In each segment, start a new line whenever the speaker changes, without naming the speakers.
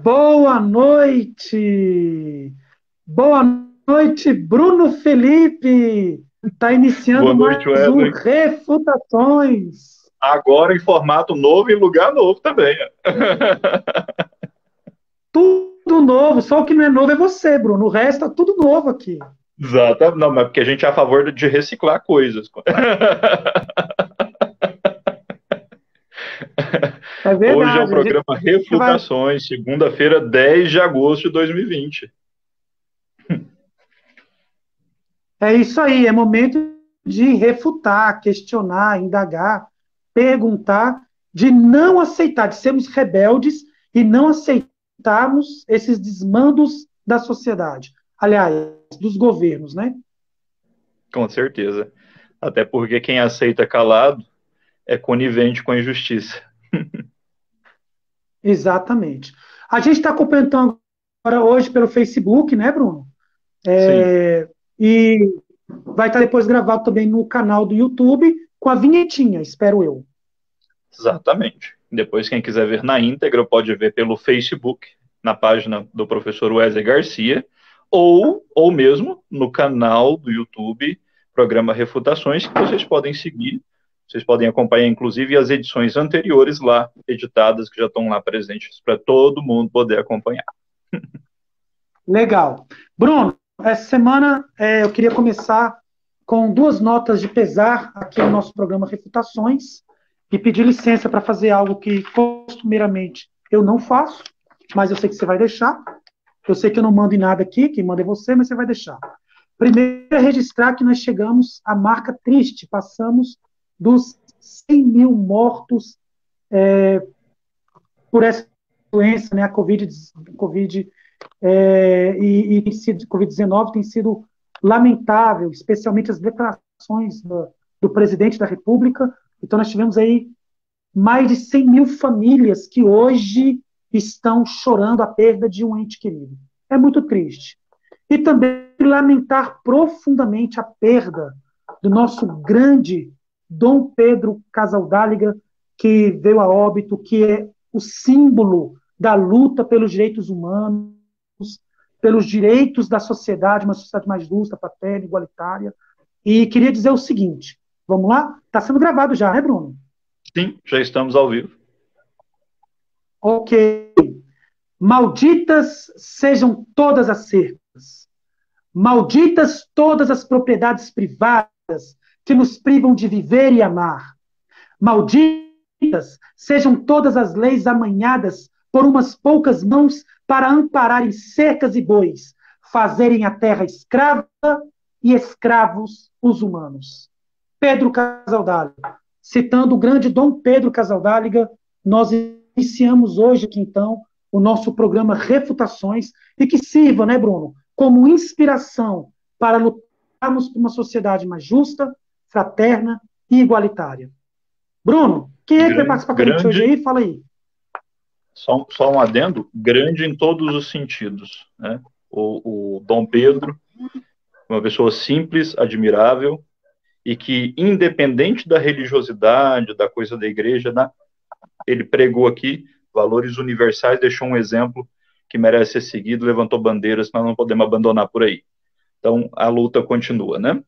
Boa noite! Boa noite, Bruno Felipe! Está iniciando
Boa noite,
mais um
Wesley.
Refutações.
Agora em formato novo e lugar novo também.
Tudo novo, só o que não é novo é você, Bruno. O resto é tudo novo aqui.
Exato. Não, mas porque a gente é a favor de reciclar coisas.
É
Hoje é o
verdade, a gente
programa
vai.
Refutações, segunda-feira, 10 de agosto de 2020.
É isso aí, é momento de refutar, questionar, indagar, perguntar, de não aceitar, de sermos rebeldes e não aceitarmos esses desmandos da sociedade. Aliás, dos governos, né?
Com certeza. Até porque quem aceita calado é conivente com a injustiça.
Exatamente. A gente está acompanhando agora hoje pelo Facebook, né, Bruno?
Sim,
E vai estar depois gravado também no canal do YouTube com a vinhetinha, espero eu.
exatamente. Depois, quem quiser ver na íntegra, pode ver pelo Facebook, na página do professor Wesley Garcia, ou mesmo no canal do YouTube, programa Refutações, que vocês podem seguir. Vocês podem acompanhar, inclusive, as edições anteriores lá, editadas, que já estão lá presentes, para todo mundo poder acompanhar.
Legal. Bruno, essa semana eu queria começar com duas notas de pesar aqui no nosso programa Refutações e pedir licença para fazer algo que costumeiramente eu não faço, mas eu sei que você vai deixar. Eu sei que eu não mando em nada aqui, quem manda é você, mas você vai deixar. Primeiro é registrar que nós chegamos à marca triste, passamos dos 100 mil mortos por essa doença, né, a COVID e tem sido, Covid-19 tem sido lamentável, especialmente as declarações do presidente da República. Então, nós tivemos aí mais de 100 mil famílias que hoje estão chorando a perda de um ente querido. É muito triste. E também lamentar profundamente a perda do nosso grande Dom Pedro Casaldáliga, que veio a óbito, que é o símbolo da luta pelos direitos humanos, pelos direitos da sociedade, uma sociedade mais justa, fraterna, igualitária. E queria dizer o seguinte: vamos lá? Está sendo gravado já, né, Bruno?
Sim, já estamos ao vivo.
Ok. Malditas sejam todas as cercas, malditas todas as propriedades privadas que nos privam de viver e amar. Malditas sejam todas as leis amanhadas por umas poucas mãos para ampararem cercas e bois, fazerem a terra escrava e escravos os humanos. Pedro Casaldáliga, citando o grande Dom Pedro Casaldáliga, nós iniciamos hoje aqui então o nosso programa Refutações e que sirva, né, Bruno, como inspiração para lutarmos por uma sociedade mais justa, fraterna e igualitária. Bruno, quem é que vai participar com a gente hoje
Grande,
aí? Fala aí.
só um adendo, grande em todos os sentidos. Né? O Dom Pedro, uma pessoa simples, admirável, e que, independente da religiosidade, da coisa da igreja, ele pregou aqui valores universais, deixou um exemplo que merece ser seguido, levantou bandeiras que nós não podemos abandonar por aí. Então, a luta continua, né?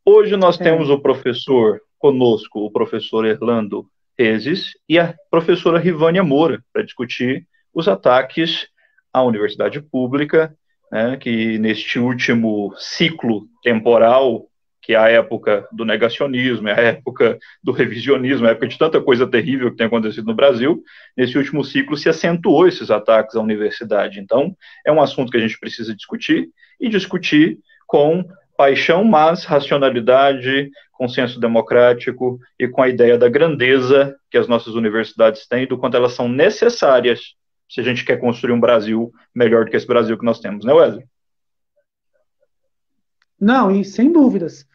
Hoje nós temos
É,
o professor conosco, o professor Erlando Rezes e a professora Rivânia Moura, para discutir os ataques à universidade pública, né, que neste último ciclo temporal, que é a época do negacionismo, é a época do revisionismo, é a época de tanta coisa terrível que tem acontecido no Brasil, nesse último ciclo se acentuou esses ataques à universidade. Então, é um assunto que a gente precisa discutir, e discutir com paixão, mas racionalidade, consenso democrático e com a ideia da grandeza que as nossas universidades têm e do quanto elas são necessárias se a gente quer construir um Brasil melhor do que esse Brasil que nós temos, né, Wesley?
não, e sem dúvidas.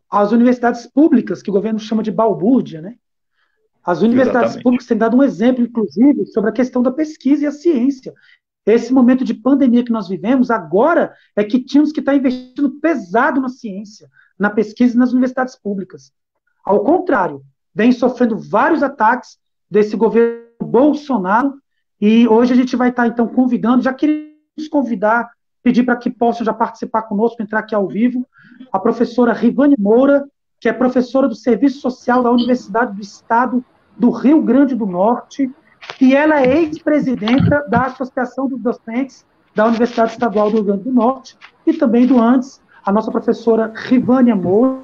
As universidades públicas, que o governo chama de balbúrdia, né? As universidades
Exatamente.
públicas têm dado um exemplo, inclusive, sobre a questão da pesquisa e a ciência. Esse momento de pandemia que nós vivemos, agora é que tínhamos que estar investindo pesado na ciência, na pesquisa e nas universidades públicas. Ao contrário, vem sofrendo vários ataques desse governo Bolsonaro, e hoje a gente vai estar, então, convidando, já queríamos convidar, pedir para que possam já participar conosco, entrar aqui ao vivo, a professora Rivânia Moura, que é professora do Serviço Social da Universidade do Estado do Rio Grande do Norte, e ela é ex-presidenta da Associação dos Docentes da Universidade Estadual do Rio Grande do Norte, e também do ANDES, a nossa professora Rivânia Moura,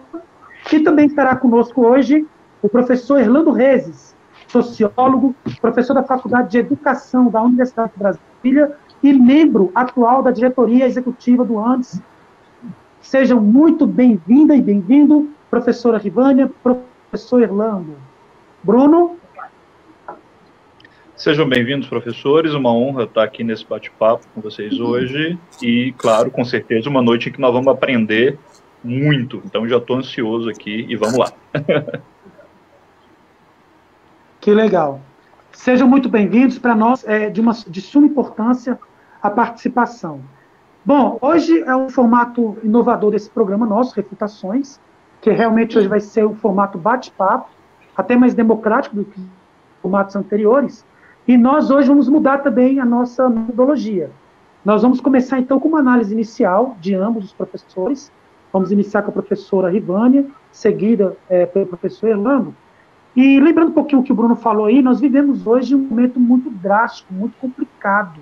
e também estará conosco hoje o professor Erlando Rezes, sociólogo, professor da Faculdade de Educação da Universidade de Brasília e membro atual da diretoria executiva do ANDES. Sejam muito bem-vinda e bem-vindo, professora Rivânia, professor Erlando. Bruno?
Sejam bem-vindos, professores. Uma honra estar aqui nesse bate-papo com vocês hoje. E, claro, com certeza, uma noite em que nós vamos aprender muito. Então, já estou ansioso aqui e vamos lá.
Que legal. Sejam muito bem-vindos. Para nós é de suma importância a participação. Bom, hoje é um formato inovador desse programa nosso, Refutações, que realmente hoje vai ser um formato bate-papo, até mais democrático do que os formatos anteriores. E nós hoje vamos mudar também a nossa metodologia. Nós vamos começar, então, com uma análise inicial de ambos os professores. Vamos iniciar com a professora Rivânia, seguida pelo professor Erlando. E lembrando um pouquinho o que o Bruno falou aí, nós vivemos hoje um momento muito drástico, muito complicado,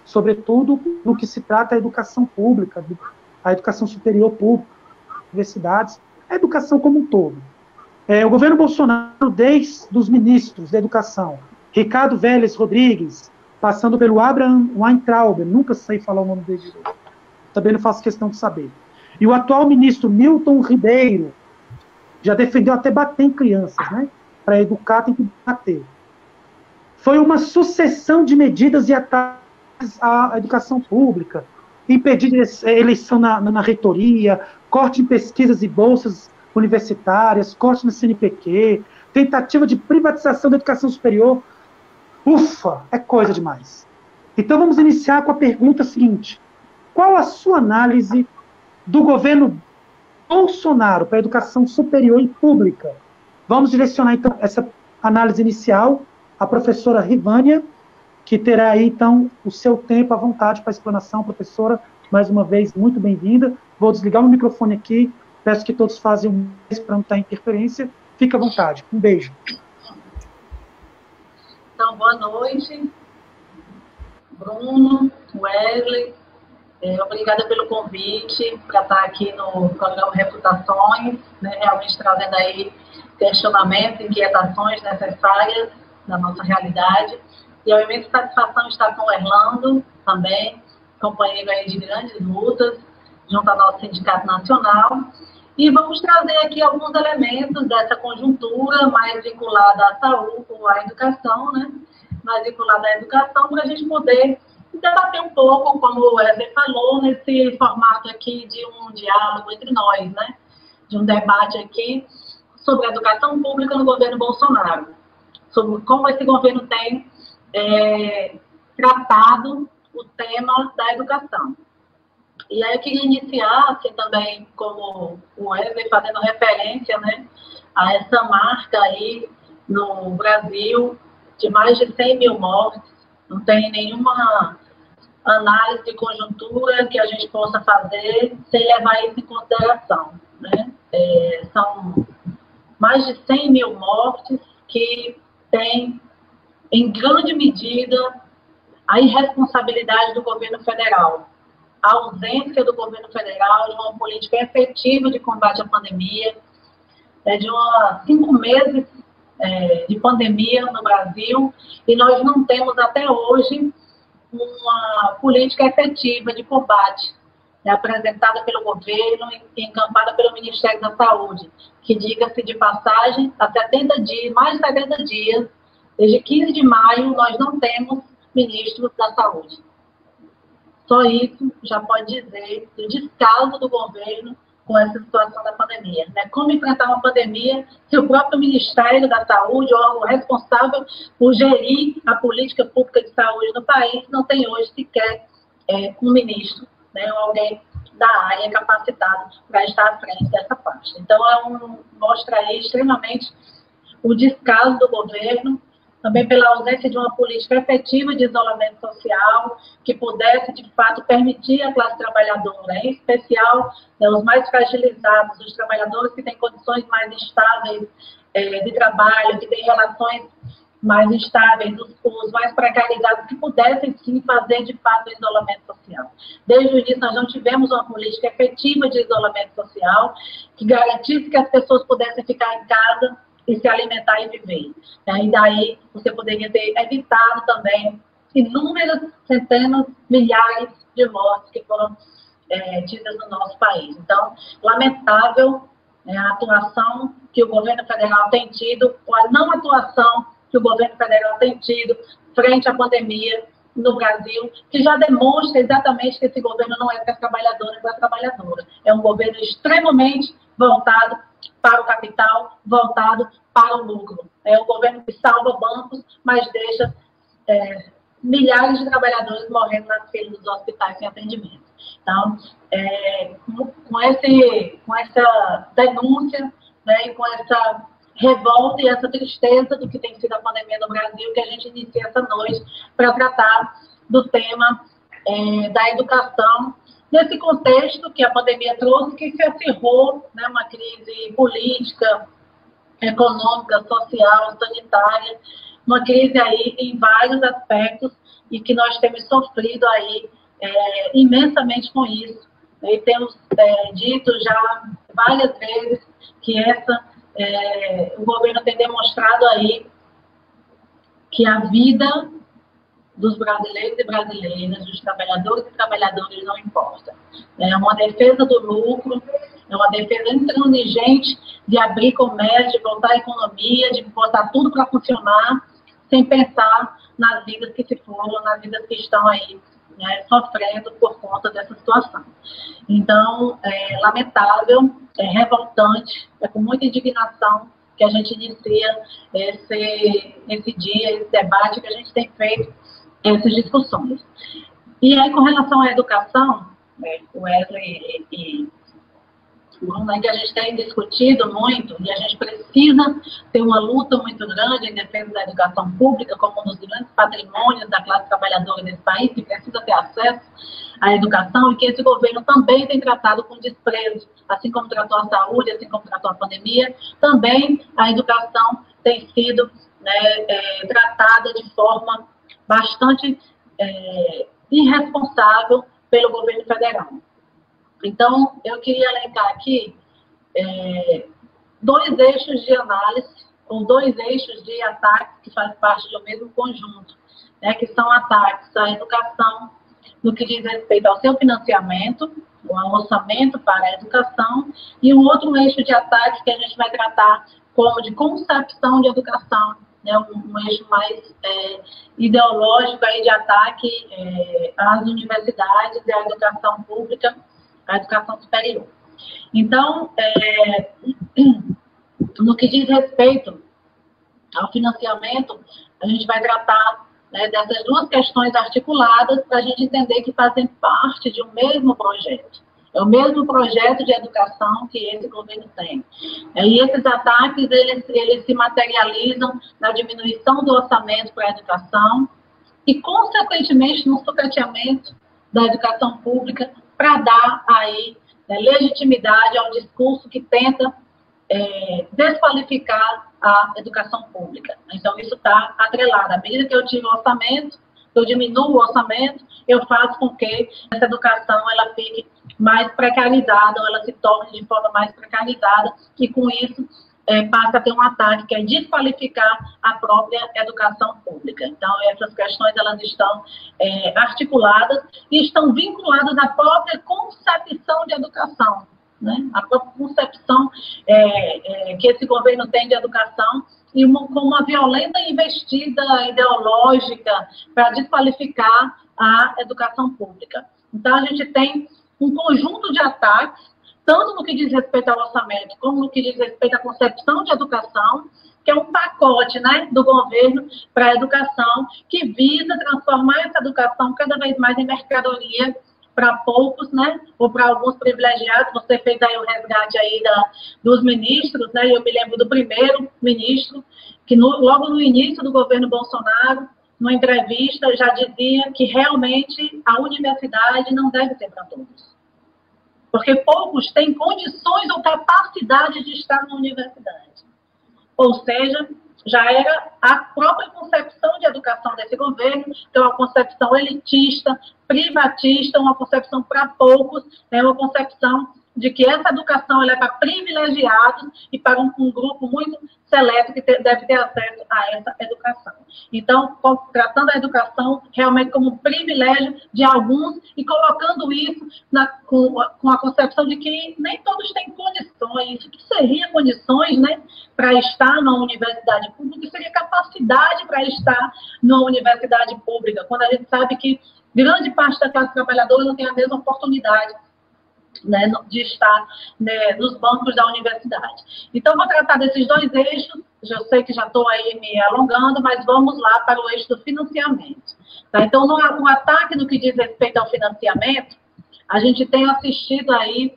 sobretudo no que se trata da educação pública, a educação superior pública, universidades, a educação como um todo. O governo Bolsonaro, desde os ministros da educação, Ricardo Vélez Rodrigues, passando pelo Abraham Weintraub, nunca sei falar o nome dele direito, também não faço questão de saber, e o atual ministro Milton Ribeiro, já defendeu até bater em crianças, né? Para educar tem que bater. Foi uma sucessão de medidas e ataques à educação pública, impedir eleição na reitoria, corte em pesquisas e bolsas universitárias, corte no CNPq, tentativa de privatização da educação superior. Ufa, é coisa demais. Então vamos iniciar com a pergunta seguinte: qual a sua análise do governo Bolsonaro para a educação superior e pública? Vamos direcionar, então, essa análise inicial à professora Rivânia, que terá aí, então, o seu tempo à vontade para a explanação. Professora, mais uma vez, muito bem-vinda. Vou desligar o microfone aqui, peço que todos façam um mês para não estar interferência. Fique à vontade. Um beijo.
Então, boa noite, Bruno, Wesley. Obrigada pelo convite para estar aqui no programa Refutações, né, realmente trazendo aí questionamentos, inquietações necessárias da nossa realidade. E é uma imensa satisfação estar com o Erlando também, companheiro aí de grandes lutas, junto ao nosso Sindicato Nacional. E vamos trazer aqui alguns elementos dessa conjuntura mais vinculada à saúde, à educação, né? Mais vinculada à educação, para a gente poder debater um pouco, como o Wesley falou, nesse formato aqui de um diálogo entre nós, né? De um debate aqui sobre a educação pública no governo Bolsonaro, sobre como esse governo tem tratado o tema da educação. E aí eu queria iniciar, assim, também, como o Wesley, fazendo referência, né, a essa marca aí no Brasil de mais de 100 mil mortes. Não tem nenhuma análise de conjuntura que a gente possa fazer sem levar isso em consideração, né? São mais de 100 mil mortes que têm, em grande medida, a irresponsabilidade do governo federal, a ausência do governo federal de uma política efetiva de combate à pandemia, de 5 meses de pandemia no Brasil, e nós não temos até hoje uma política efetiva de combate, apresentada pelo governo e encampada pelo Ministério da Saúde, que, diga-se de passagem, há 70 dias, mais de 70 dias, desde 15 de maio, nós não temos ministro da Saúde. Só isso já pode dizer do descaso do governo com essa situação da pandemia, né? Como enfrentar uma pandemia se o próprio Ministério da Saúde, ou o responsável por gerir a política pública de saúde no país, não tem hoje sequer um ministro, né, ou alguém da área capacitado para estar à frente dessa parte. Então, mostra aí extremamente o descaso do governo, também pela ausência de uma política efetiva de isolamento social, que pudesse, de fato, permitir à classe trabalhadora, em especial, né, os mais fragilizados, os trabalhadores que têm condições mais estáveis de trabalho, que têm relações mais estáveis, os mais precarizados, que pudessem, sim, fazer, de fato, o isolamento social. Desde o início, nós não tivemos uma política efetiva de isolamento social, que garantisse que as pessoas pudessem ficar em casa e se alimentar e viver. E daí, você poderia ter evitado também inúmeras, centenas, milhares de mortes que foram tidas no nosso país. Então, lamentável a atuação que o governo federal tem tido, ou a não atuação que o governo federal tem tido frente à pandemia no Brasil, que já demonstra exatamente que esse governo não é para trabalhadores e para trabalhadoras. É um governo extremamente voltado para o capital, voltado para o lucro. É um governo que salva bancos, mas deixa milhares de trabalhadores morrendo nas filas dos hospitais sem atendimento. Então, com essa denúncia, né, e com essa revolta e essa tristeza do que tem sido a pandemia no Brasil, que a gente inicia essa noite para tratar do tema da educação, nesse contexto que a pandemia trouxe, que se acirrou, né, uma crise política, econômica, social, sanitária, uma crise aí em vários aspectos e que nós temos sofrido aí imensamente com isso. E temos dito já várias vezes que o governo tem demonstrado aí que a vida dos brasileiros e brasileiras, dos trabalhadores e trabalhadoras não importa. É uma defesa do lucro, é uma defesa intransigente de abrir comércio, de voltar à economia, de botar tudo para funcionar, sem pensar nas vidas que se foram, nas vidas que estão aí, né, sofrendo por conta dessa situação. Então, é lamentável, é revoltante, é com muita indignação que a gente inicia esse dia, esse debate, que a gente tem feito essas discussões. E aí, com relação à educação, o Wesley e Bruna, que a gente tem discutido muito, e a gente precisa ter uma luta muito grande em defesa da educação pública, como um dos grandes patrimônios da classe trabalhadora desse país, que precisa ter acesso à educação, e que esse governo também tem tratado com desprezo, assim como tratou a saúde, assim como tratou a pandemia, também a educação tem sido, né, tratada de forma bastante irresponsável pelo governo federal. Então, eu queria elencar aqui dois eixos de análise, ou dois eixos de ataques que fazem parte de um mesmo conjunto, né, que são ataques à educação no que diz respeito ao seu financiamento, ao orçamento para a educação, e um outro eixo de ataque que a gente vai tratar como de concepção de educação, né, um eixo mais ideológico aí de ataque às universidades e à educação pública, a educação superior. Então, no que diz respeito ao financiamento, a gente vai tratar, né, dessas duas questões articuladas para a gente entender que fazem parte de um mesmo projeto. É o mesmo projeto de educação que esse governo tem. E esses ataques, eles se materializam na diminuição do orçamento para a educação e, consequentemente, no sucateamento da educação pública, para dar aí, né, legitimidade ao discurso que tenta desqualificar a educação pública. Então, isso está atrelado. À medida que eu tiro o orçamento, eu diminuo o orçamento, eu faço com que essa educação ela fique mais precarizada, ou ela se torne de forma mais precarizada, e com isso passa a ter um ataque que é desqualificar a própria educação pública. Então, essas questões elas estão articuladas e estão vinculadas à própria concepção de educação, né? A própria concepção que esse governo tem de educação, e com uma violenta investida ideológica para desqualificar a educação pública. Então, a gente tem um conjunto de ataques, tanto no que diz respeito ao orçamento, como no que diz respeito à concepção de educação, que é um pacote, né, do governo para a educação, que visa transformar essa educação cada vez mais em mercadoria para poucos, né, ou para alguns privilegiados. Você fez aí o resgate aí dos ministros, né, e eu me lembro do primeiro ministro, que logo no início do governo Bolsonaro, numa entrevista, já dizia que realmente a universidade não deve ser para todos. Porque poucos têm condições ou capacidade de estar na universidade. Ou seja, já era a própria concepção de educação desse governo, que é uma concepção elitista, privatista, uma concepção para poucos, é uma concepção de que essa educação ela é para privilegiados e para um grupo muito seleto que deve ter acesso a essa educação. Então, tratando a educação realmente como um privilégio de alguns e colocando isso com a concepção de que nem todos têm condições. O que seria condições, né, para estar numa universidade pública? O que seria capacidade para estar numa universidade pública? Quando a gente sabe que grande parte da classe trabalhadora não tem a mesma oportunidade, né, de estar, né, nos bancos da universidade. Então, vou tratar desses dois eixos. Eu sei que já estou aí me alongando, mas vamos lá para o eixo do financiamento. Tá? Então, o ataque no que diz respeito ao financiamento, a gente tem assistido aí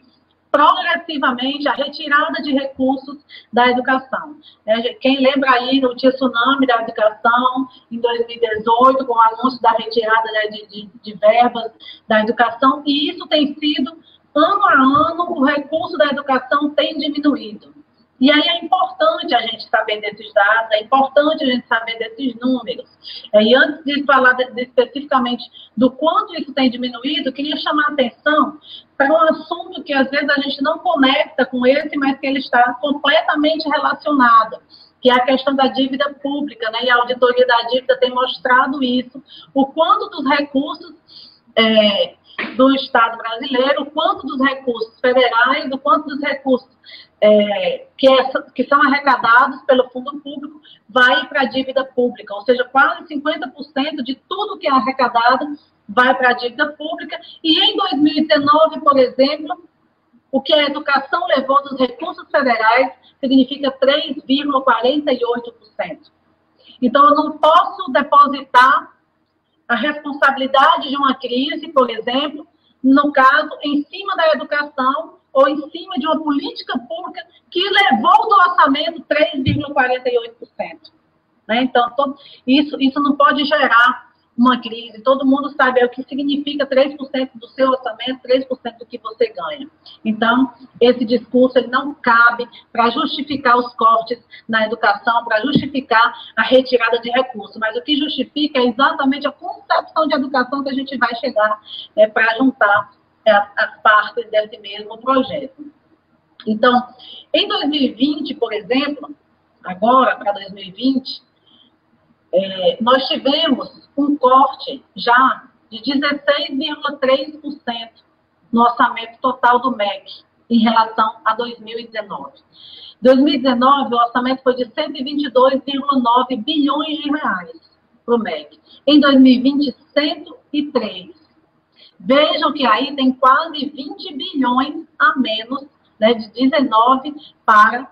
progressivamente a retirada de recursos da educação. Quem lembra aí do tsunami da educação em 2018, com o anúncio da retirada, né, de verbas da educação, e isso tem sido ano a ano, o recurso da educação tem diminuído. E aí é importante a gente saber desses dados, é importante a gente saber desses números. E antes de falar especificamente do quanto isso tem diminuído, eu queria chamar a atenção para um assunto que às vezes a gente não conecta com esse, mas que ele está completamente relacionado, que é a questão da dívida pública, né? E a auditoria da dívida tem mostrado isso, o quanto dos recursos do Estado brasileiro, o quanto dos recursos federais, o quanto dos recursos que são arrecadados pelo fundo público vai para a dívida pública, ou seja, quase 50% de tudo que é arrecadado vai para a dívida pública. E em 2019, por exemplo, o que a educação levou dos recursos federais significa 3,48%. Então, eu não posso depositar a responsabilidade de uma crise, por exemplo, no caso, em cima da educação ou em cima de uma política pública que levou do orçamento 3,48%. Né? Então, isso não pode gerar uma crise. Todo mundo sabe o que significa 3% do seu orçamento, 3% do que você ganha. Então, esse discurso ele não cabe para justificar os cortes na educação, para justificar a retirada de recursos. Mas o que justifica é exatamente a concepção de educação que a gente vai chegar para juntar as partes desse mesmo projeto. Então, em 2020, por exemplo, agora para 2020, nós tivemos um corte já de 16,3% no orçamento total do MEC em relação a 2019. Em 2019, o orçamento foi de 122,9 bilhões de reais para o MEC. Em 2020, 103. Vejam que aí tem quase 20 bilhões a menos, né, de 19 para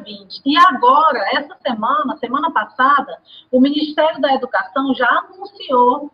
20. E agora, essa semana passada, o Ministério da Educação já anunciou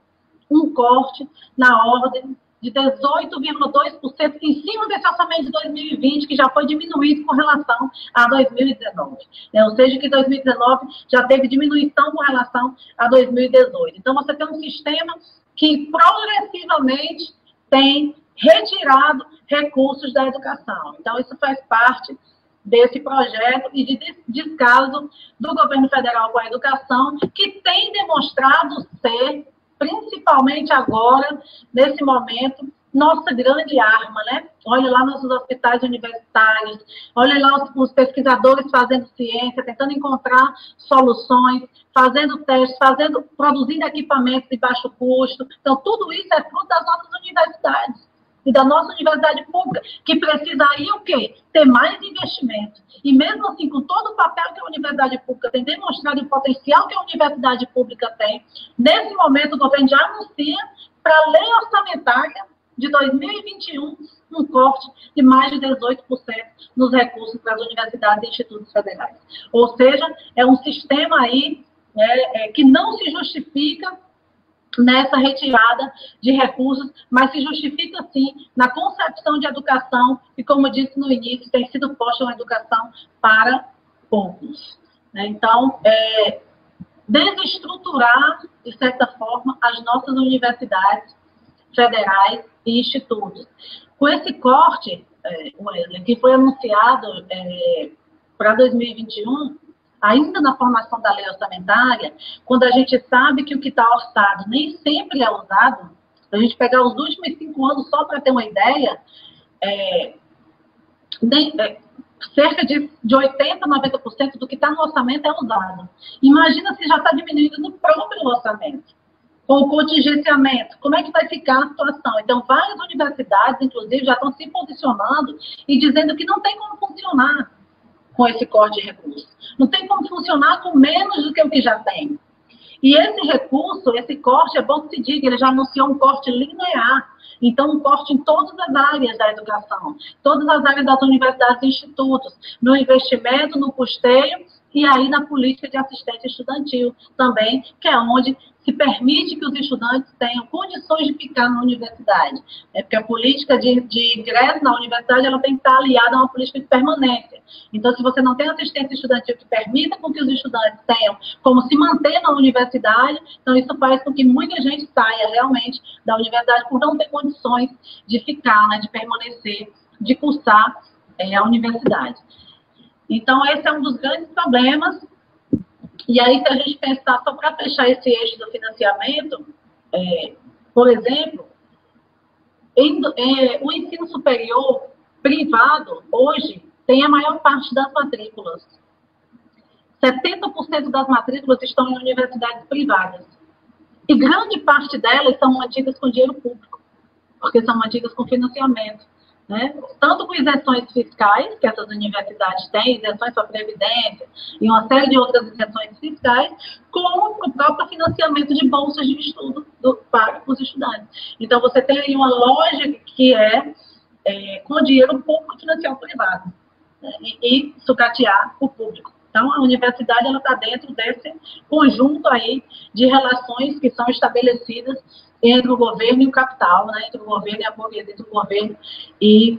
um corte na ordem de 18,2% em cima desse orçamento de 2020, que já foi diminuído com relação a 2019. Ou seja, que 2019 já teve diminuição com relação a 2018. Então, você tem um sistema que progressivamente tem retirado recursos da educação. Então, isso faz parte desse projeto e de descaso do governo federal com a educação, que tem demonstrado ser, principalmente agora, nesse momento, nossa grande arma, né? Olha lá nos hospitais universitários, olha lá os pesquisadores fazendo ciência, tentando encontrar soluções, fazendo testes, produzindo equipamentos de baixo custo. Então, tudo isso é fruto das nossas universidades e da nossa universidade pública, que precisaria o quê? Ter mais investimento. E mesmo assim, com todo o papel que a universidade pública tem demonstrado, o potencial que a universidade pública tem, nesse momento o governo já anuncia para a lei orçamentária de 2021 um corte de mais de 18% nos recursos para as universidades e institutos federais. Ou seja, é um sistema aí que não se justifica nessa retirada de recursos, mas se justifica, sim, na concepção de educação, e como eu disse no início, tem sido posta uma educação para poucos. Então, desestruturar, de certa forma, as nossas universidades federais e institutos. Com esse corte, que foi anunciado para 2021, ainda na formação da lei orçamentária, quando a gente sabe que o que está orçado nem sempre é usado, se a gente pegar os últimos 5 anos só para ter uma ideia, cerca de 80%, 90% do que está no orçamento é usado. Imagina se já está diminuindo no próprio orçamento, com o contingenciamento. Como é que vai ficar a situação? Então, várias universidades, inclusive, já estão se posicionando e dizendo que não tem como funcionar com esse corte de recursos. Não tem como funcionar com menos do que o que já tem. E esse recurso, esse corte, é bom que se diga, ele já anunciou um corte linear. Então, um corte em todas as áreas da educação, todas as áreas das universidades e institutos, no investimento, no custeio e aí na política de assistência estudantil também, que é onde se permite que os estudantes tenham condições de ficar na universidade. Porque a política de ingresso na universidade ela tem que estar aliada a uma política de permanência. Então, se você não tem assistência estudantil que permita com que os estudantes tenham como se manter na universidade, então isso faz com que muita gente saia realmente da universidade por não ter condições de ficar, de permanecer, de cursar a universidade. Então, esse é um dos grandes problemas. E aí, se a gente pensar, só para fechar esse eixo do financiamento, por exemplo, o ensino superior privado, hoje, tem a maior parte das matrículas. 70% das matrículas estão em universidades privadas. E grande parte delas são mantidas com dinheiro público, porque são mantidas com financiamento. Tanto com isenções fiscais, que essas universidades têm, isenções para a Previdência e uma série de outras isenções fiscais, como o próprio financiamento de bolsas de estudo para os estudantes. Então, você tem aí uma lógica que com dinheiro público financiar o privado, e sucatear o público. Então, a universidade está dentro desse conjunto aí de relações que são estabelecidas entre o governo e o capital, entre o governo e a burguesia, entre o governo e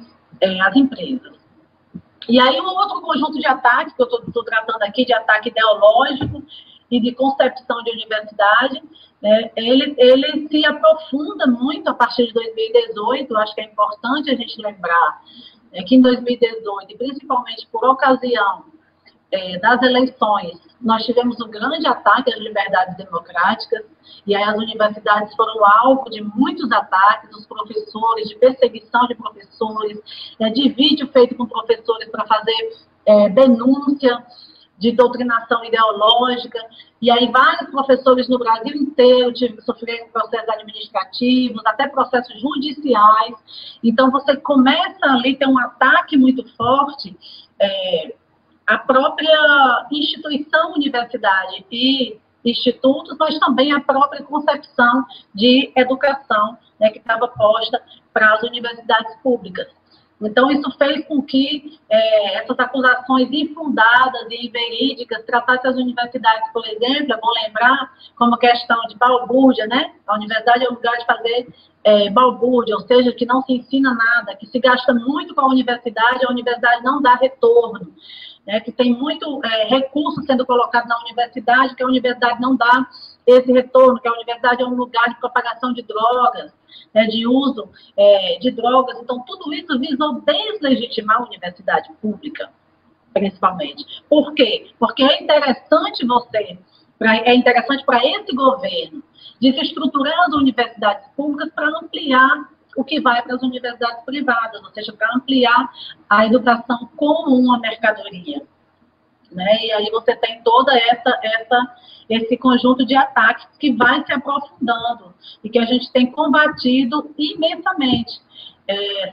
as empresas. E aí, um outro conjunto de ataques, que eu estou tratando aqui, de ataque ideológico e de concepção de universidade, ele se aprofunda muito a partir de 2018, acho que é importante a gente lembrar que em 2018, e principalmente por ocasião das eleições, nós tivemos um grande ataque às liberdades democráticas, e aí as universidades foram alvo de muitos ataques dos professores, de perseguição de professores, de vídeo feito com professores para fazer denúncia de doutrinação ideológica, e aí vários professores no Brasil inteiro sofreram processos administrativos, até processos judiciais. Então, você começa ali a ter um ataque muito forte a própria instituição, universidade e institutos, mas também a própria concepção de educação que estava posta para as universidades públicas. Então, isso fez com que essas acusações infundadas e inverídicas tratassem as universidades, por exemplo, é bom lembrar, como questão de balbúrdia, A universidade é um lugar de fazer balbúrdia, ou seja, que não se ensina nada, que se gasta muito com a universidade não dá retorno. Que tem muito recurso sendo colocado na universidade, que a universidade não dá esse retorno, que a universidade é um lugar de propagação de drogas, de uso de drogas. Então, tudo isso visou deslegitimar a universidade pública, principalmente. Por quê? Porque é interessante para esse governo desestruturar as universidades públicas para ampliar o que vai para as universidades privadas, ou seja, para ampliar a educação como uma mercadoria. E aí você tem toda esse conjunto de ataques que vai se aprofundando e que a gente tem combatido imensamente.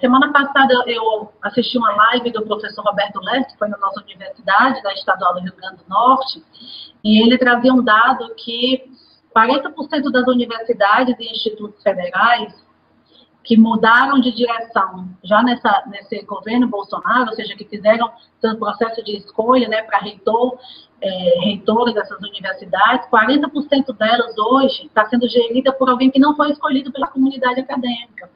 Semana passada eu assisti uma live do professor Roberto Leste, que foi na nossa universidade, da Estadual do Rio Grande do Norte, e ele trazia um dado que 40% das universidades e institutos federais que mudaram de direção já nesse governo Bolsonaro, ou seja, que fizeram o processo de escolha, né, para reitores dessas universidades, 40% delas hoje está sendo gerida por alguém que não foi escolhido pela comunidade acadêmica,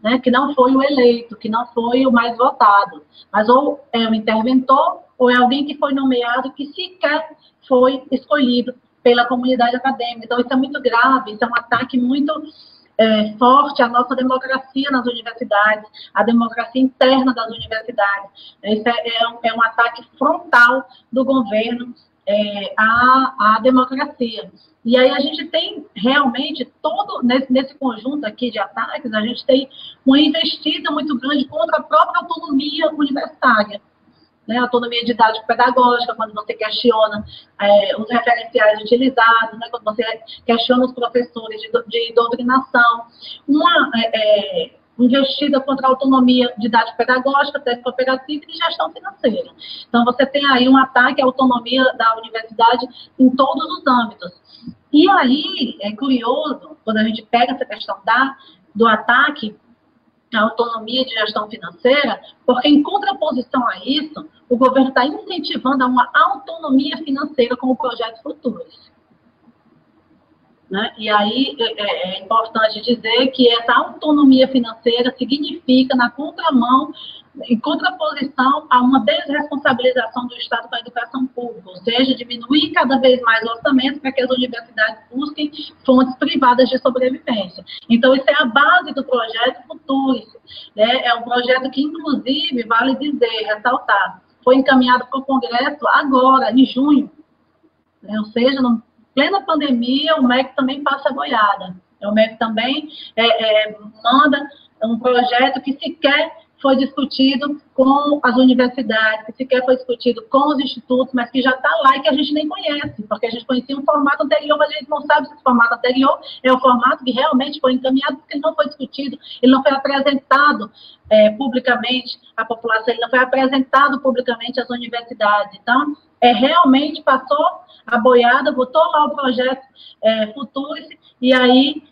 né, que não foi o eleito, que não foi o mais votado, mas ou é um interventor, ou é alguém que foi nomeado que sequer foi escolhido pela comunidade acadêmica. Então, isso é muito grave, isso é um ataque muito forte à nossa democracia nas universidades, à democracia interna das universidades. Isso é um ataque frontal do governo à democracia. E aí a gente tem realmente todo, nesse conjunto aqui de ataques, a gente tem uma investida muito grande contra a própria autonomia universitária. Né, autonomia didático-pedagógica, quando você questiona os referenciais utilizados, né, quando você questiona os professores de doutrinação, uma investida contra a autonomia didático-pedagógica, técnica operativa e de gestão financeira. Então, você tem aí um ataque à autonomia da universidade em todos os âmbitos. E aí, é curioso, quando a gente pega essa questão do ataque à autonomia de gestão financeira, porque em contraposição a isso, o governo está incentivando a uma autonomia financeira com o projeto Futuros. Né? E aí é importante dizer que essa autonomia financeira significa, na contramão, em contraposição a uma desresponsabilização do Estado com a educação pública, ou seja, diminuir cada vez mais o orçamento para que as universidades busquem fontes privadas de sobrevivência. Então, isso é a base do projeto Futuros. Né? É um projeto que, inclusive, vale dizer, ressaltar, foi encaminhado para o Congresso agora, em junho. Né? Ou seja, em plena pandemia, o MEC também passa a boiada. O MEC também manda um projeto que sequer foi discutido com as universidades, que sequer foi discutido com os institutos, mas que já está lá e que a gente nem conhece, porque a gente conhecia um formato anterior, mas a gente não sabe se esse formato anterior é o formato que realmente foi encaminhado, porque ele não foi discutido, ele não foi apresentado publicamente à população, ele não foi apresentado publicamente às universidades. Então, realmente passou a boiada, botou lá o projeto Futuros, e aí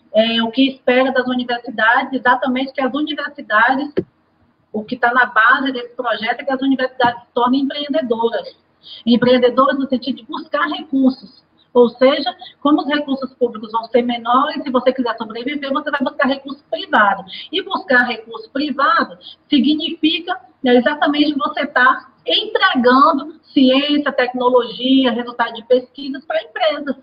o que espera das universidades, exatamente que as universidades, o que está na base desse projeto é que as universidades se tornem empreendedoras. Empreendedoras no sentido de buscar recursos. Ou seja, como os recursos públicos vão ser menores, se você quiser sobreviver, você vai buscar recurso privado. E buscar recurso privado significa exatamente você estar entregando ciência, tecnologia, resultado de pesquisas para empresas,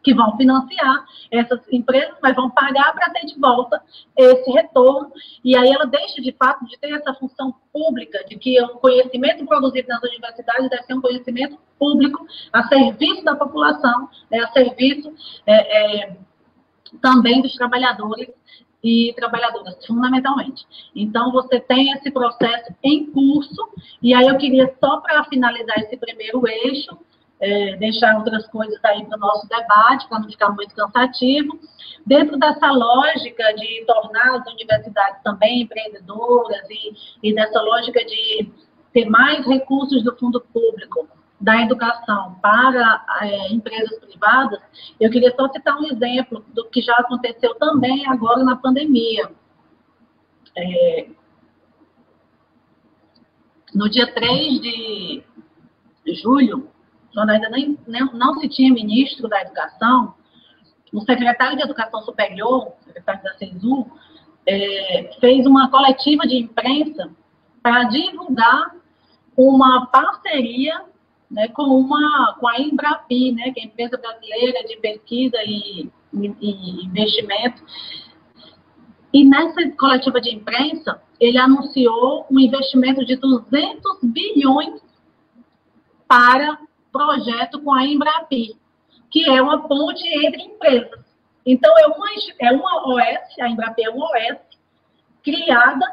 que vão financiar essas empresas, mas vão pagar para ter de volta esse retorno. E aí ela deixa, de fato, de ter essa função pública, de que o conhecimento produzido nas universidades deve ser um conhecimento público, a serviço da população, a serviço também dos trabalhadores e trabalhadoras, fundamentalmente. Então, você tem esse processo em curso, e aí eu queria, só para finalizar esse primeiro eixo, deixar outras coisas aí para o nosso debate, para não ficar muito cansativo. Dentro dessa lógica de tornar as universidades também empreendedoras e dessa lógica de ter mais recursos do fundo público da educação para empresas privadas, eu queria só citar um exemplo do que já aconteceu também agora na pandemia. No dia 3 de julho, quando ainda não se tinha ministro da Educação, o secretário de Educação Superior, o secretário da CESU, fez uma coletiva de imprensa para divulgar uma parceria, né, com a Embrapi, né, que é a Empresa Brasileira de Pesquisa e Investimento. E nessa coletiva de imprensa, ele anunciou um investimento de 200 bilhões para projeto com a Embrapi, que é uma ponte entre empresas. Então, é uma OS, a Embrapi é uma OS, criada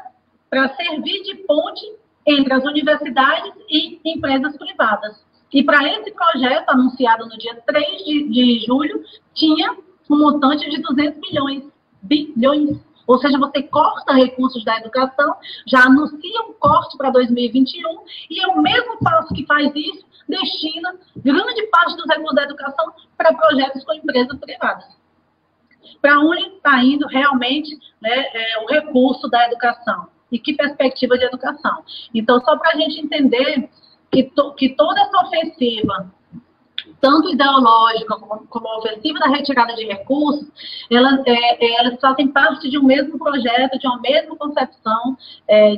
para servir de ponte entre as universidades e empresas privadas. E para esse projeto, anunciado no dia 3 de julho, tinha um montante de 200 bilhões. Ou seja, você corta recursos da educação, já anuncia um corte para 2021, e é o mesmo passo que faz isso, destina grande parte dos recursos da educação para projetos com empresas privadas. para onde está indo realmente, né, o recurso da educação e que perspectiva de educação. Então, só para a gente entender que toda essa ofensiva, tanto ideológica como a ofensiva da retirada de recursos, elas fazem parte de um mesmo projeto, de uma mesma concepção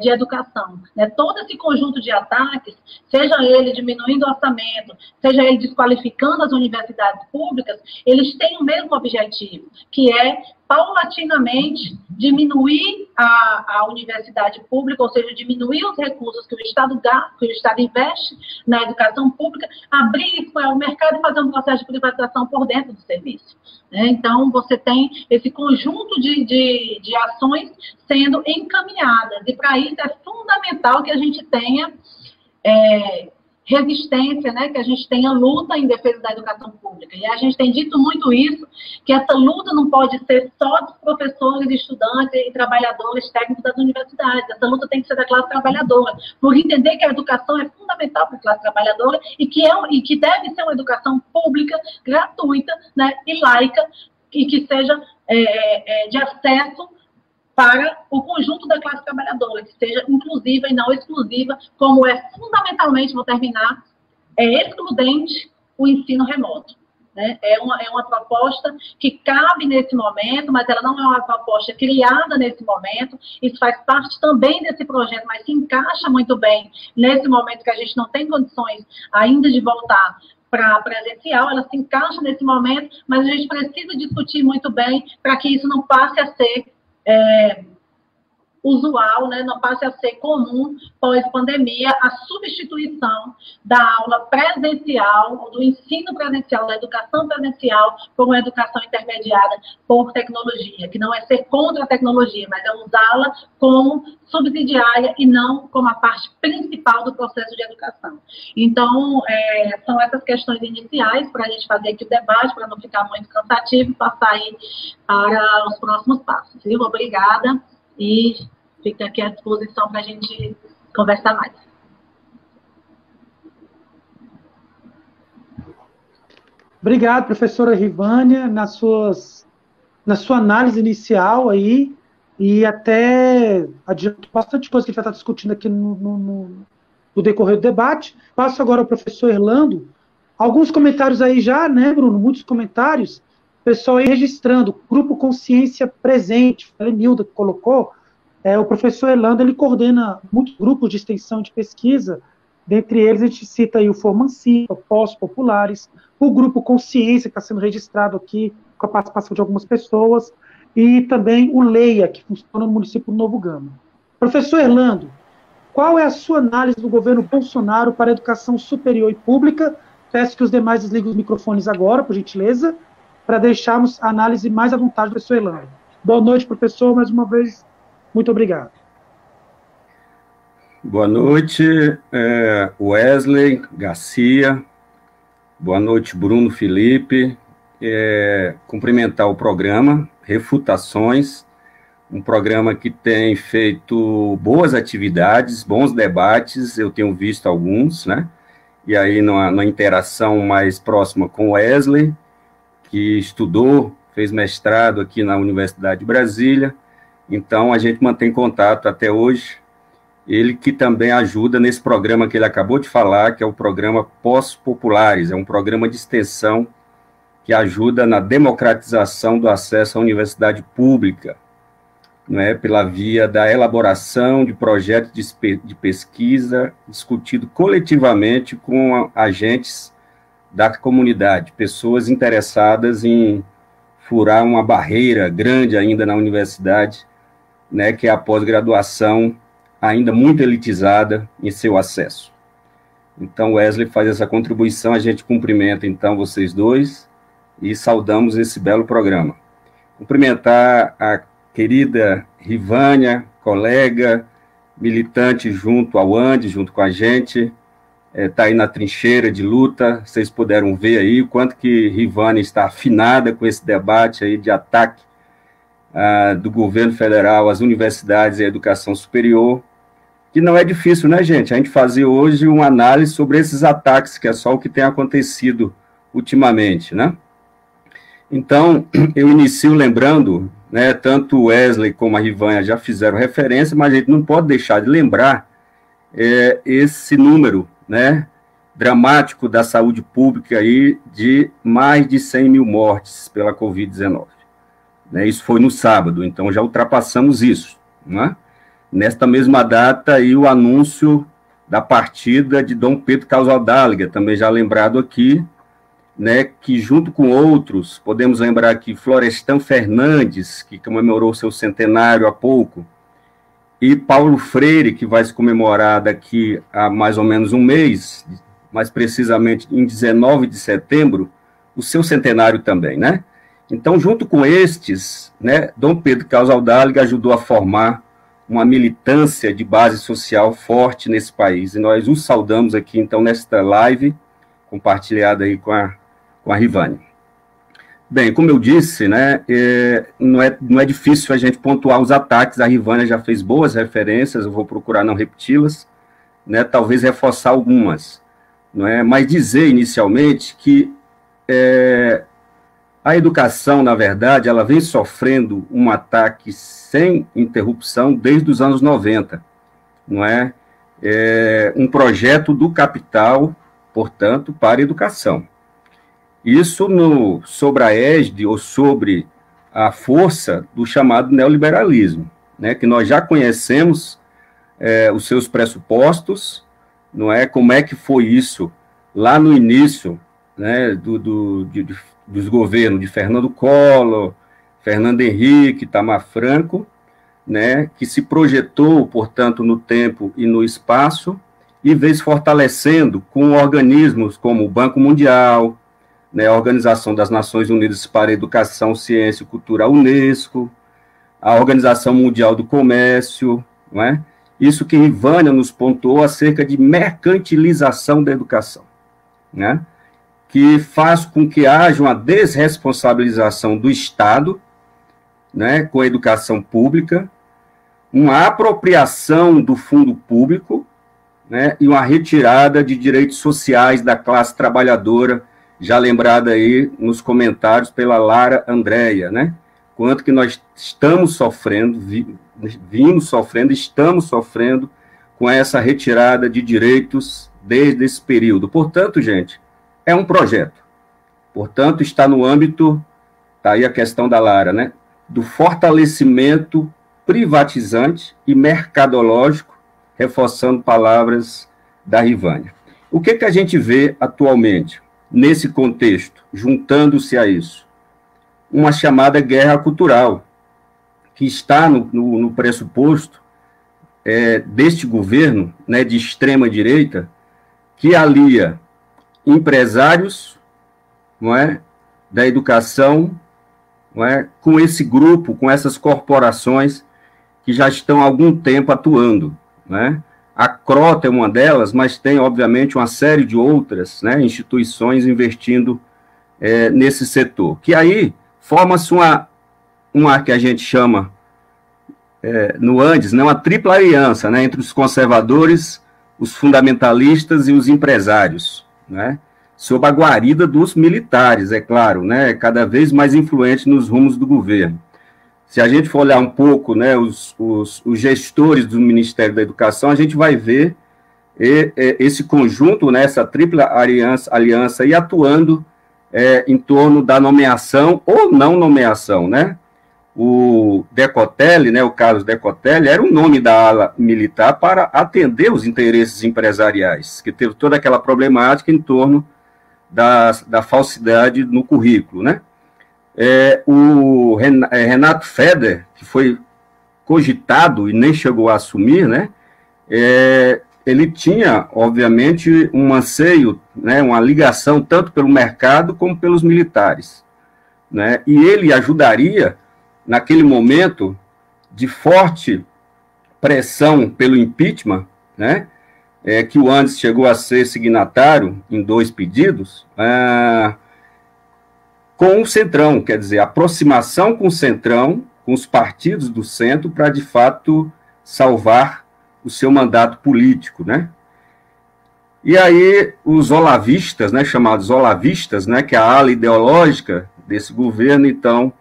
de educação. Né? Todo esse conjunto de ataques, seja ele diminuindo o orçamento, seja ele desqualificando as universidades públicas, eles têm o mesmo objetivo, que é paulatinamente diminuir a universidade pública, ou seja, diminuir os recursos que o Estado investe na educação pública, abrir isso para o mercado e fazer um processo de privatização por dentro do serviço. Né? Então, você tem esse conjunto de ações sendo encaminhadas, e para isso é fundamental que a gente tenha resistência, né, que a gente tenha luta em defesa da educação pública. E a gente tem dito muito isso, que essa luta não pode ser só dos professores, estudantes e trabalhadores técnicos das universidades. Essa luta tem que ser da classe trabalhadora, por entender que a educação é fundamental para a classe trabalhadora e que deve ser uma educação pública, gratuita, né, e laica, e que seja de acesso para o conjunto da classe trabalhadora, que seja inclusiva e não exclusiva, como é fundamentalmente, vou terminar, excludente o ensino remoto. Né? É uma proposta que cabe nesse momento, mas ela não é uma proposta criada nesse momento, isso faz parte também desse projeto, mas se encaixa muito bem nesse momento que a gente não tem condições ainda de voltar para presencial, ela se encaixa nesse momento, mas a gente precisa discutir muito bem para que isso não passe a ser usual, né, não passe a ser comum pós-pandemia, a substituição da aula presencial, ou do ensino presencial, da educação presencial, por uma educação intermediada por tecnologia, que não é ser contra a tecnologia, mas é usá-la como subsidiária e não como a parte principal do processo de educação. Então, são essas questões iniciais para a gente fazer aqui o debate, para não ficar muito cansativo e passar aí para os próximos passos. Viu? Obrigada e fica aqui à disposição para a gente conversar mais.
Obrigado, professora Rivânia, na sua análise inicial aí, e até adianto bastante coisa que a gente vai estar discutindo aqui no decorrer do debate. Passo agora ao professor Erlando. Alguns comentários aí já, né, Bruno? Muitos comentários. O pessoal aí registrando, Grupo Consciência Presente, a Nilda que colocou, o professor Erlando, ele coordena muitos grupos de extensão de pesquisa, dentre eles a gente cita aí o Formancipa, Pós-Populares, o Grupo Consciência, que está sendo registrado aqui, com a participação de algumas pessoas, e também o LEIA, que funciona no município do Novo Gama. Professor Erlando, qual é a sua análise do governo Bolsonaro para a educação superior e pública? Peço que os demais desliguem os microfones agora, por gentileza, para deixarmos a análise mais à vontade do professor Erlando. Boa noite, professor, mais uma vez, muito obrigado.
Boa noite, Wesley, Garcia, boa noite, Bruno, Felipe, cumprimentar o programa Refutações, um programa que tem feito boas atividades, bons debates, eu tenho visto alguns, né, e aí na interação mais próxima com o Wesley, que estudou, fez mestrado aqui na Universidade de Brasília, então a gente mantém contato até hoje. Ele que também ajuda nesse programa que ele acabou de falar, que é o programa Pós-Populares, é um programa de extensão que ajuda na democratização do acesso à universidade pública, né, pela via da elaboração de projetos de pesquisa discutido coletivamente com agentes da comunidade, pessoas interessadas em furar uma barreira grande ainda na universidade, né, que é a pós-graduação, ainda muito elitizada em seu acesso. Então, Wesley faz essa contribuição, a gente cumprimenta, então, vocês dois, e saudamos esse belo programa. Cumprimentar a querida Rivânia, colega, militante junto ao Andes, junto com a gente, está aí na trincheira de luta, vocês puderam ver aí o quanto que Rivânia está afinada com esse debate aí de ataque do governo federal às universidades e à educação superior, que não é difícil, né, gente? A gente fazer hoje uma análise sobre esses ataques, que é só o que tem acontecido ultimamente, né? Então, eu inicio lembrando, né, tanto o Wesley como a Rivânia já fizeram referência, mas a gente não pode deixar de lembrar esse número, né, dramático da saúde pública aí, de mais de 100 mil mortes pela Covid-19. Né, isso foi no sábado, então já ultrapassamos isso. Né? Nesta mesma data, aí, o anúncio da partida de Dom Pedro Casaldáliga, também já lembrado aqui, né, que junto com outros, podemos lembrar aqui Florestan Fernandes, que comemorou seu centenário há pouco, e Paulo Freire, que vai se comemorar daqui a mais ou menos um mês, mais precisamente em 19 de setembro, o seu centenário também, né? Então, junto com estes, né, Dom Pedro Casaldáliga ajudou a formar uma militância de base social forte nesse país, e nós o saudamos aqui, então, nesta live, compartilhada aí com a Rivânia. Bem, como eu disse, né, não é difícil a gente pontuar os ataques, a Rivânia já fez boas referências, eu vou procurar não repeti-las, né, talvez reforçar algumas, não é? Mas dizer inicialmente que a educação, na verdade, ela vem sofrendo um ataque sem interrupção desde os anos 90, não é? Um projeto do capital, portanto, para a educação. Isso sobre a égide ou sobre a força do chamado neoliberalismo, né, que nós já conhecemos os seus pressupostos, não é? Como é que foi isso lá no início, né, dos governos de Fernando Collor, Fernando Henrique, Itamar Franco, né, que se projetou, portanto, no tempo e no espaço, e veio se fortalecendo com organismos como o Banco Mundial, né, a Organização das Nações Unidas para a Educação, Ciência e Cultura, a Unesco, a Organização Mundial do Comércio, não é? Isso que Rivânia nos pontuou acerca de mercantilização da educação, né, que faz com que haja uma desresponsabilização do Estado, né, com a educação pública, uma apropriação do fundo público, né, e uma retirada de direitos sociais da classe trabalhadora, já lembrada aí nos comentários pela Lara Andréia, né? Quanto que nós estamos sofrendo, vimos sofrendo, estamos sofrendo com essa retirada de direitos desde esse período. Portanto, gente, é um projeto. Portanto, está no âmbito, está aí a questão da Lara, né? Do fortalecimento privatizante e mercadológico, reforçando palavras da Rivânia. O que a gente vê atualmente? Nesse contexto, juntando-se a isso, uma chamada guerra cultural, que está no pressuposto deste governo, né, de extrema-direita, que alia empresários, não é, da educação, não é, com esse grupo, com essas corporações que já estão há algum tempo atuando, não é? A Crota é uma delas, mas tem, obviamente, uma série de outras, né, instituições investindo nesse setor. Que aí forma-se uma que a gente chama, no Andes, né, uma tripla aliança, né, entre os conservadores, os fundamentalistas e os empresários, né, sob a guarida dos militares, é claro, né, cada vez mais influente nos rumos do governo. Se a gente for olhar um pouco, né, os gestores do Ministério da Educação, a gente vai ver esse conjunto, né, essa tripla aliança aí atuando em torno da nomeação ou não nomeação, né? O Decotelli, né, o Carlos Decotelli, era o nome da ala militar para atender os interesses empresariais, que teve toda aquela problemática em torno da falsidade no currículo, né? O Renato Feder, que foi cogitado e nem chegou a assumir, né, ele tinha, obviamente, um anseio, né, uma ligação tanto pelo mercado como pelos militares, né, e ele ajudaria, naquele momento de forte pressão pelo impeachment, né, que o Andes chegou a ser signatário em 2 pedidos, com o Centrão, quer dizer, aproximação com o Centrão, com os partidos do centro, para, de fato, salvar o seu mandato político, né? E aí, os olavistas, né, chamados olavistas, né, que é a ala ideológica desse governo, então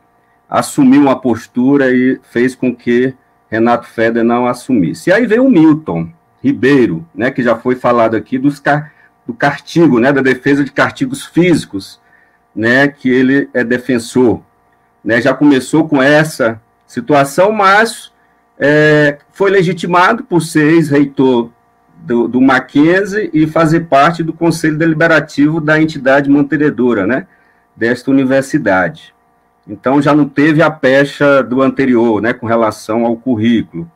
assumiu uma postura e fez com que Renato Feder não assumisse. E aí veio o Milton Ribeiro, né, que já foi falado aqui do castigo, né, da defesa de castigos físicos, né, que ele é defensor, né, já começou com essa situação, mas foi legitimado por ser ex-reitor do Mackenzie e fazer parte do Conselho Deliberativo da entidade mantenedora, né, desta universidade. Então, já não teve a pecha do anterior, né, com relação ao currículo.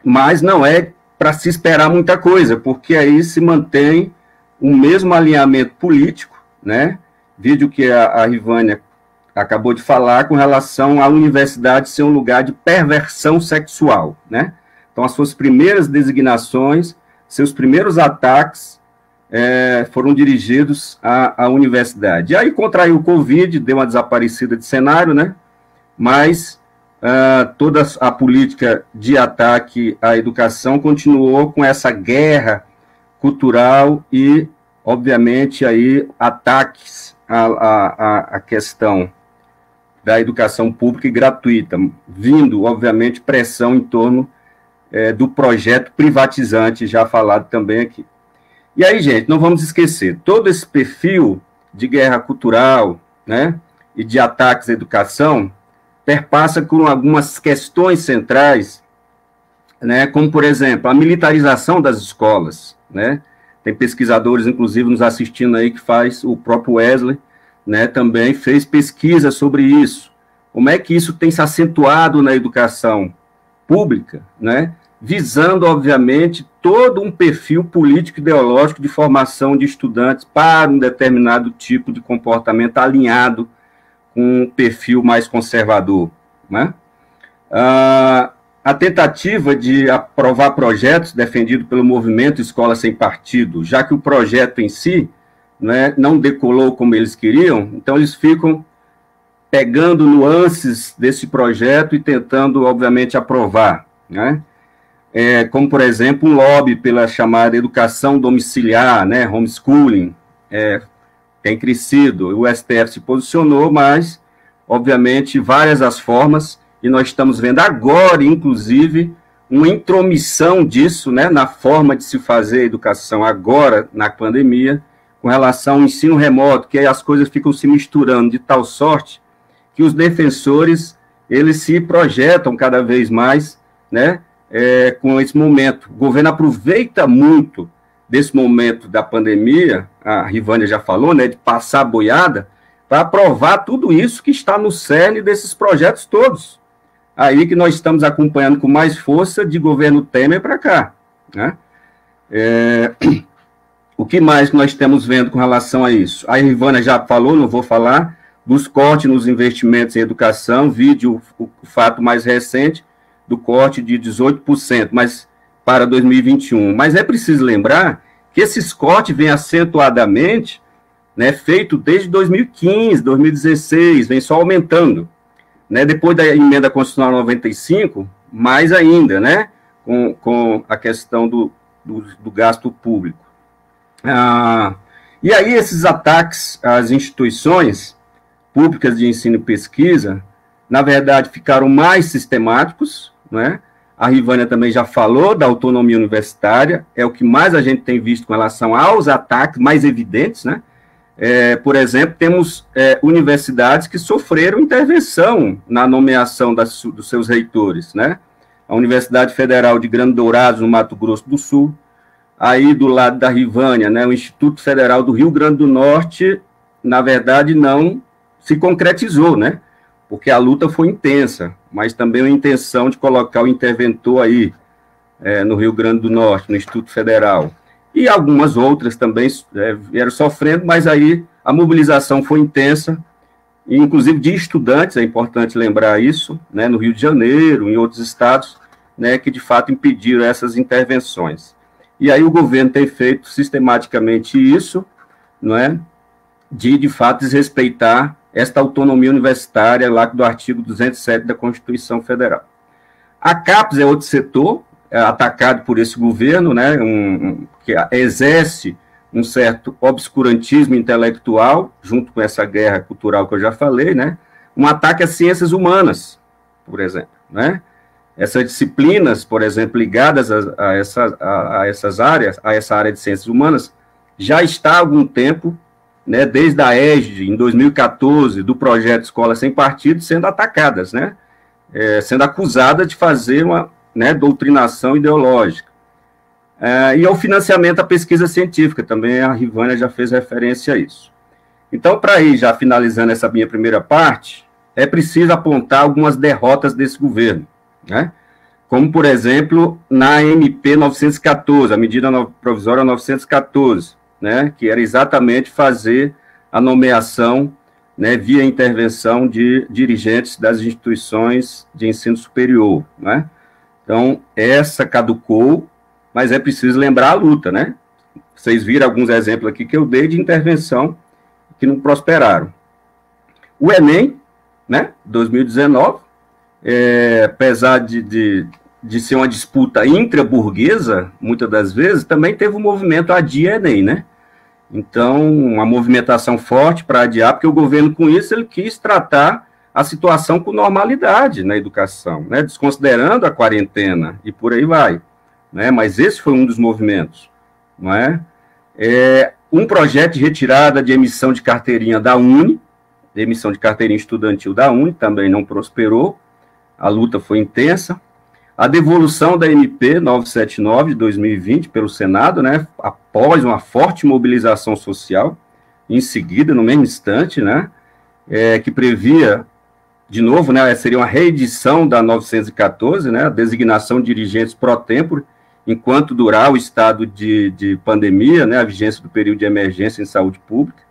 Mas não é para se esperar muita coisa, porque aí se mantém o mesmo alinhamento político, né, vídeo que a Rivânia acabou de falar com relação à universidade ser um lugar de perversão sexual, né. Então, as suas primeiras designações, seus primeiros ataques foram dirigidos à universidade. E aí contraiu o Covid, deu uma desaparecida de cenário, né? Mas toda a política de ataque à educação continuou com essa guerra cultural e, obviamente, aí ataques à questão da educação pública e gratuita, vindo, obviamente, pressão em torno do projeto privatizante, já falado também aqui. E aí, gente, não vamos esquecer, todo esse perfil de guerra cultural, né, e de ataques à educação, perpassa por algumas questões centrais, né, como, por exemplo, a militarização das escolas, né, tem pesquisadores, inclusive, nos assistindo aí, que faz, o próprio Wesley, né, também fez pesquisa sobre isso, como é que isso tem se acentuado na educação pública, né, visando, obviamente, todo um perfil político-ideológico de formação de estudantes para um determinado tipo de comportamento alinhado com um perfil mais conservador, né? A tentativa de aprovar projetos defendidos pelo movimento Escola Sem Partido, já que o projeto em si, né, não decolou como eles queriam, então eles ficam pegando nuances desse projeto e tentando, obviamente, aprovar, né? Como, por exemplo, um lobby pela chamada educação domiciliar, né, homeschooling, tem crescido, o STF se posicionou, mas, obviamente, várias as formas, e nós estamos vendo agora, inclusive, uma intromissão disso, né, na forma de se fazer a educação agora, na pandemia, com relação ao ensino remoto, que aí as coisas ficam se misturando de tal sorte que os defensores, eles se projetam cada vez mais, né, com esse momento. O governo aproveita muito desse momento da pandemia, a Rivânia já falou, né, de passar a boiada, para aprovar tudo isso que está no cerne desses projetos todos. Aí que nós estamos acompanhando com mais força de governo Temer para cá, né? O que mais nós estamos vendo com relação a isso? A Rivânia já falou, não vou falar, dos cortes nos investimentos em educação, vídeo o fato mais recente, do corte de 18%, mas para 2021. Mas é preciso lembrar que esses cortes vêm acentuadamente, né, feito desde 2015, 2016, vem só aumentando, né, depois da emenda constitucional 95, mais ainda, né, com a questão do gasto público. E aí esses ataques às instituições públicas de ensino e pesquisa, na verdade, ficaram mais sistemáticos, né? A Rivânia também já falou da autonomia universitária, é o que mais a gente tem visto com relação aos ataques mais evidentes, né? Por exemplo, temos universidades que sofreram intervenção na nomeação dos seus reitores, né? A Universidade Federal de Grande Dourados, no Mato Grosso do Sul, aí do lado da Rivânia, né? O Instituto Federal do Rio Grande do Norte, na verdade, não se concretizou, né? Porque a luta foi intensa, mas também a intenção de colocar o interventor aí, no Rio Grande do Norte, no Instituto Federal. E algumas outras também vieram sofrendo, mas aí a mobilização foi intensa, inclusive de estudantes, é importante lembrar isso, né, no Rio de Janeiro, em outros estados, né, que de fato impediram essas intervenções. E aí o governo tem feito sistematicamente isso, não é, de fato desrespeitar esta autonomia universitária lá do artigo 207 da Constituição Federal. A CAPES é outro setor atacado por esse governo, né, que exerce um certo obscurantismo intelectual, junto com essa guerra cultural que eu já falei, né? Um ataque às ciências humanas, por exemplo, né? Essas disciplinas, por exemplo, ligadas a essas áreas, a essa área de ciências humanas, já está há algum tempo, né, desde a égide, em 2014, do projeto Escola Sem Partido, sendo atacadas, né? Sendo acusada de fazer uma, né, doutrinação ideológica. E ao financiamento da pesquisa científica, também a Rivânia já fez referência a isso. Então, para ir já finalizando essa minha primeira parte, é preciso apontar algumas derrotas desse governo, né? Como, por exemplo, na MP 914, a medida provisória 914, né, que era exatamente fazer a nomeação, né, via intervenção de dirigentes das instituições de ensino superior, né? Então, essa caducou, mas é preciso lembrar a luta, né? Vocês viram alguns exemplos aqui que eu dei de intervenção que não prosperaram. O Enem, né, 2019, apesar de ser uma disputa intra-burguesa, muitas das vezes, também teve um movimento Adia Enem, né? Então, uma movimentação forte para adiar, porque o governo, com isso, ele quis tratar a situação com normalidade na educação, né? Desconsiderando a quarentena, e por aí vai, né? Mas esse foi um dos movimentos, não é? Um projeto de retirada de emissão de carteirinha da Uni, de emissão de carteirinha estudantil da Uni, também não prosperou, a luta foi intensa. A devolução da MP 979 de 2020 pelo Senado, né, após uma forte mobilização social, em seguida, no mesmo instante, né, que previa, de novo, né, seria uma reedição da 914, né, a designação de dirigentes pro tempore, enquanto durar o estado de pandemia, né, a vigência do período de emergência em saúde pública.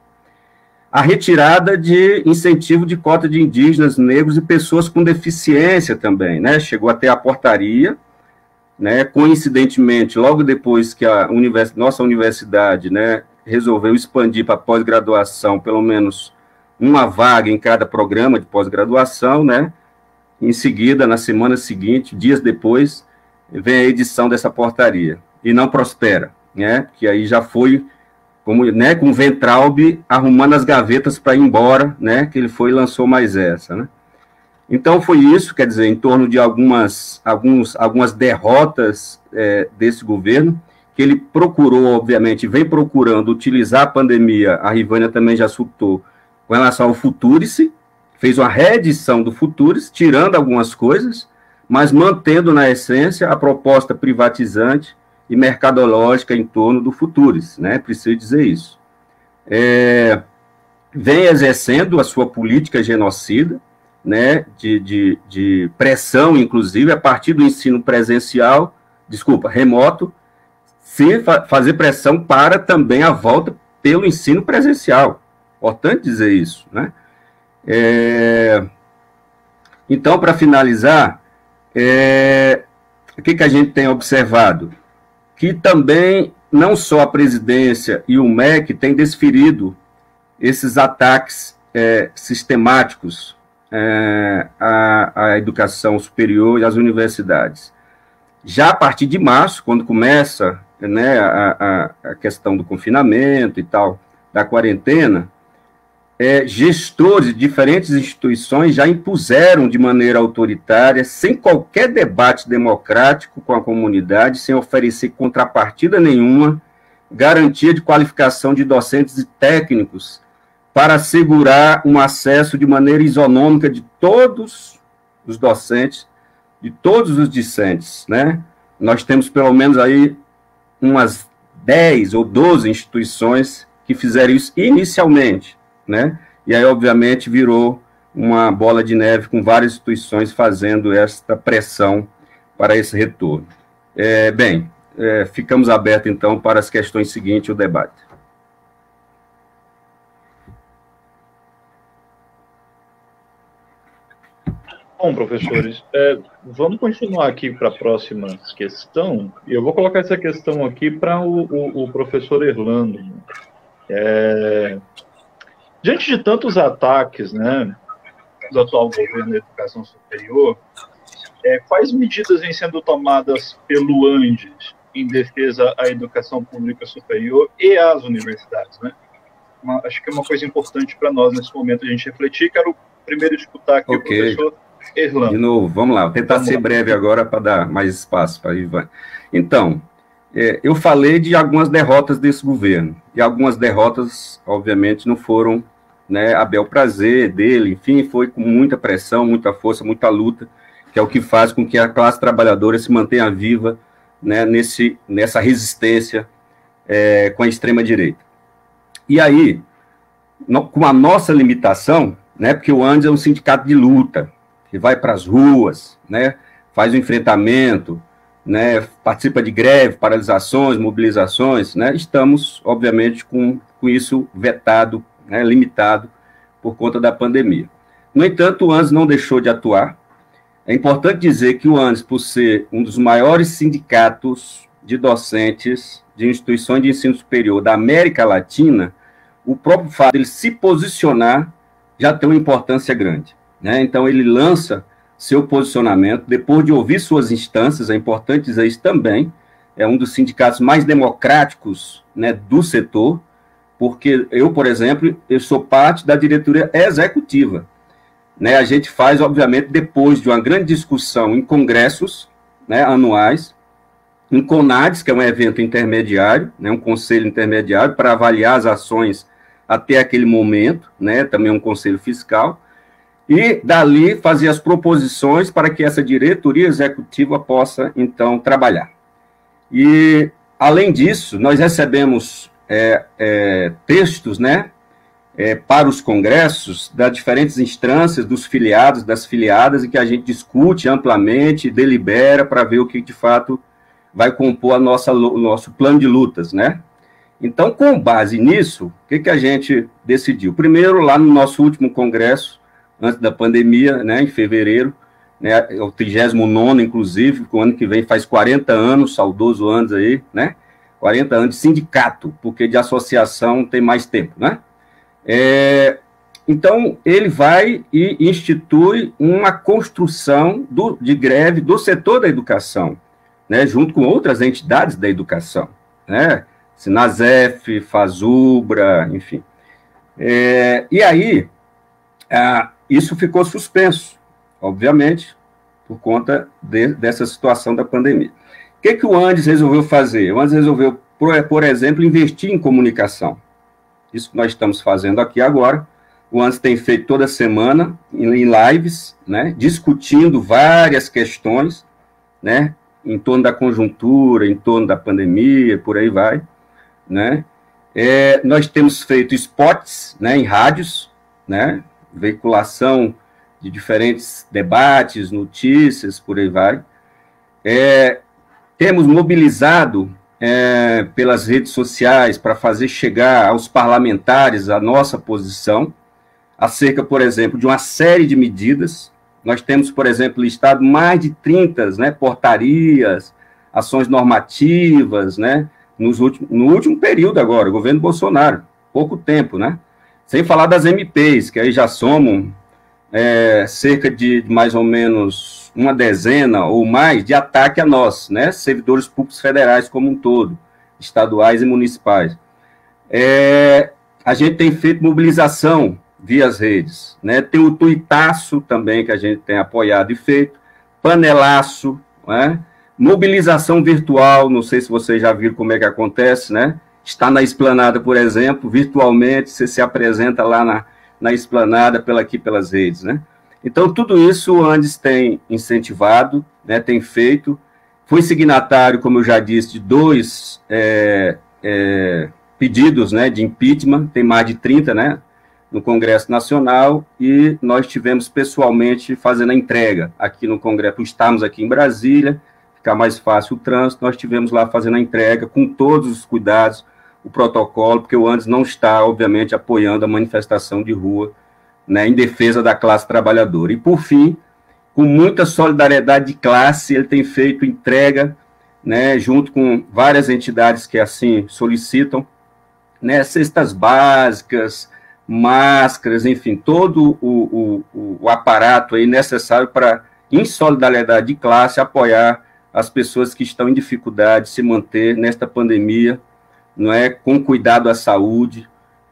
A retirada de incentivo de cota de indígenas, negros e pessoas com deficiência também, né? Chegou até a portaria, né? Coincidentemente, logo depois que a nossa universidade, né, resolveu expandir para pós-graduação, pelo menos uma vaga em cada programa de pós-graduação, né? Em seguida, na semana seguinte, dias depois, vem a edição dessa portaria, e não prospera, né? Que aí já foi como, né, com o Ventralb arrumando as gavetas para ir embora, né, que ele foi e lançou mais essa, né. Então, foi isso, quer dizer, em torno de algumas derrotas desse governo, que ele procurou, obviamente, vem procurando utilizar a pandemia, a Rivânia também já citou, com relação ao Futurice, fez uma reedição do Futurice, tirando algumas coisas, mas mantendo, na essência, a proposta privatizante e mercadológica em torno do Futurice, né? Preciso dizer isso. Vem exercendo a sua política genocida, né? De pressão, inclusive, a partir do ensino remoto, se fazer pressão para também a volta pelo ensino presencial. Importante dizer isso, né? Então, para finalizar, o que a gente tem observado? Que também, não só a presidência e o MEC têm desferido esses ataques sistemáticos à educação superior e às universidades. Já a partir de março, quando começa, né, a questão do confinamento e tal, da quarentena, gestores de diferentes instituições já impuseram de maneira autoritária, sem qualquer debate democrático com a comunidade, sem oferecer contrapartida nenhuma, garantia de qualificação de docentes e técnicos para assegurar um acesso de maneira isonômica de todos os docentes, de todos os discentes, né? Nós temos pelo menos aí umas 10 ou 12 instituições que fizeram isso inicialmente, né? E aí, obviamente, virou uma bola de neve com várias instituições fazendo esta pressão para esse retorno. Ficamos abertos, então, para as questões seguintes, o debate.
Bom, professores, vamos continuar aqui para a próxima questão. Eu vou colocar essa questão aqui para o professor Erlando. Diante de tantos ataques, né, do atual governo da educação superior, quais medidas vêm sendo tomadas pelo Andes em defesa à educação pública superior e às universidades, né? Acho que é uma coisa importante para nós nesse momento a gente refletir. Quero primeiro escutar aqui o professor Erlando.
De novo, vamos lá, vou tentar ser breve agora para dar mais espaço para Ivan. Então, eu falei de algumas derrotas desse governo, e algumas derrotas, obviamente, não foram, né, a bel prazer dele, enfim, foi com muita pressão, muita força, muita luta, que é o que faz com que a classe trabalhadora se mantenha viva, né, nessa resistência com a extrema-direita. E aí, com a nossa limitação, né, porque o ANDES é um sindicato de luta, que vai para as ruas, né, faz o enfrentamento, né, participa de greve, paralisações, mobilizações, né, estamos, obviamente, com isso vetado, né, limitado por conta da pandemia. No entanto, o ANDES não deixou de atuar. É importante dizer que o ANDES, por ser um dos maiores sindicatos de docentes de instituições de ensino superior da América Latina, o próprio fato de ele se posicionar já tem uma importância grande, né? Então, ele lança seu posicionamento, depois de ouvir suas instâncias, é importante dizer isso também, é um dos sindicatos mais democráticos, né, do setor, porque eu, por exemplo, eu sou parte da diretoria executiva, né? A gente faz, obviamente, depois de uma grande discussão em congressos, né, anuais, em CONADES, que é um evento intermediário, né, um conselho intermediário para avaliar as ações até aquele momento, né, também um conselho fiscal, e dali fazer as proposições para que essa diretoria executiva possa, então, trabalhar. E, além disso, nós recebemos textos, né, para os congressos das diferentes instâncias, dos filiados, das filiadas, e que a gente discute amplamente, delibera para ver o que, de fato, vai compor o nosso plano de lutas, né? Então, com base nisso, o que a gente decidiu? Primeiro, lá no nosso último congresso, antes da pandemia, né, em fevereiro, né, o 39º, inclusive, o ano que vem faz 40 anos, saudoso anos aí, né? 40 anos de sindicato, porque de associação tem mais tempo, né? Então, ele vai e institui uma construção de greve do setor da educação, né, junto com outras entidades da educação, né, Sinasef, Fazubra, enfim. E aí, isso ficou suspenso, obviamente, por conta dessa situação da pandemia. O que o ANDES resolveu fazer? O ANDES resolveu, por exemplo, investir em comunicação. Isso que nós estamos fazendo aqui agora. O ANDES tem feito toda semana, em lives, né, discutindo várias questões, né, em torno da conjuntura, em torno da pandemia, por aí vai, né. Nós temos feito spots, né, em rádios, né, veiculação de diferentes debates, notícias, por aí vai. Temos mobilizado pelas redes sociais para fazer chegar aos parlamentares a nossa posição acerca, por exemplo, de uma série de medidas. Nós temos, por exemplo, listado mais de 30, né, portarias, ações normativas, né, no último período agora, o governo Bolsonaro, pouco tempo, né, sem falar das MPs, que aí já somam cerca de mais ou menos uma dezena ou mais de ataque a nós, né, servidores públicos federais como um todo, estaduais e municipais. A gente tem feito mobilização via as redes, né, tem o tuitaço também que a gente tem apoiado e feito, panelaço, né, mobilização virtual, não sei se vocês já viram como é que acontece, né, está na Esplanada, por exemplo, virtualmente, você se apresenta lá na Esplanada pelas redes, né. Então, tudo isso o ANDES tem incentivado, né, tem feito, foi signatário, como eu já disse, de 2 pedidos, né, de impeachment, tem mais de 30, né, no Congresso Nacional, e nós tivemos pessoalmente fazendo a entrega aqui no Congresso, estamos aqui em Brasília, ficar mais fácil o trânsito, nós tivemos lá fazendo a entrega com todos os cuidados, o protocolo, porque o ANDES não está, obviamente, apoiando a manifestação de rua, né, em defesa da classe trabalhadora. E, por fim, com muita solidariedade de classe, ele tem feito entrega, né, junto com várias entidades que assim solicitam, né, cestas básicas, máscaras, enfim, todo o aparato aí necessário para, em solidariedade de classe, apoiar as pessoas que estão em dificuldade de se manter nesta pandemia, não é, com cuidado à saúde,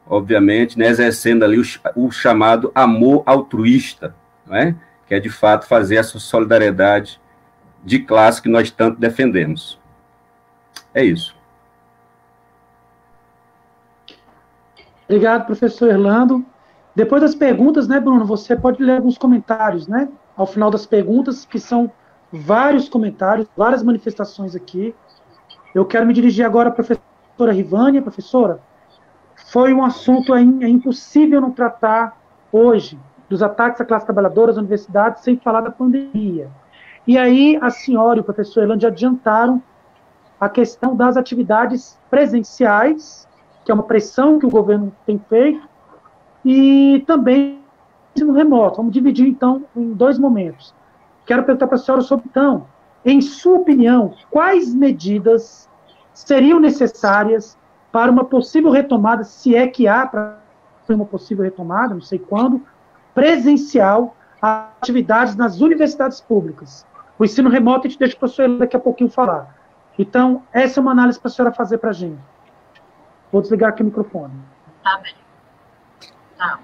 obviamente, né, exercendo ali o chamado amor altruísta, não é? Que é, de fato, fazer essa solidariedade de classe que nós tanto defendemos. É isso.
Obrigado, professor Erlando. Depois das perguntas, né, Bruno, você pode ler alguns comentários, né? Ao final das perguntas, que são vários comentários, várias manifestações aqui. Eu quero me dirigir agora à professora Rivânia. Professora, foi um assunto impossível não tratar hoje dos ataques à classe trabalhadora, às universidades, sem falar da pandemia. E aí a senhora e o professor Erlando adiantaram a questão das atividades presenciais, que é uma pressão que o governo tem feito, e também ensino remoto. Vamos dividir, então, em dois momentos. Quero perguntar para a senhora sobre, então, em sua opinião, quais medidas seriam necessárias para uma possível retomada, se é que há para uma possível retomada, não sei quando, presencial, a atividades nas universidades públicas. O ensino remoto a gente deixa o professor daqui a pouquinho falar. Então, essa é uma análise para a senhora fazer para a gente. Vou desligar aqui o microfone.
Tá bem. Tá.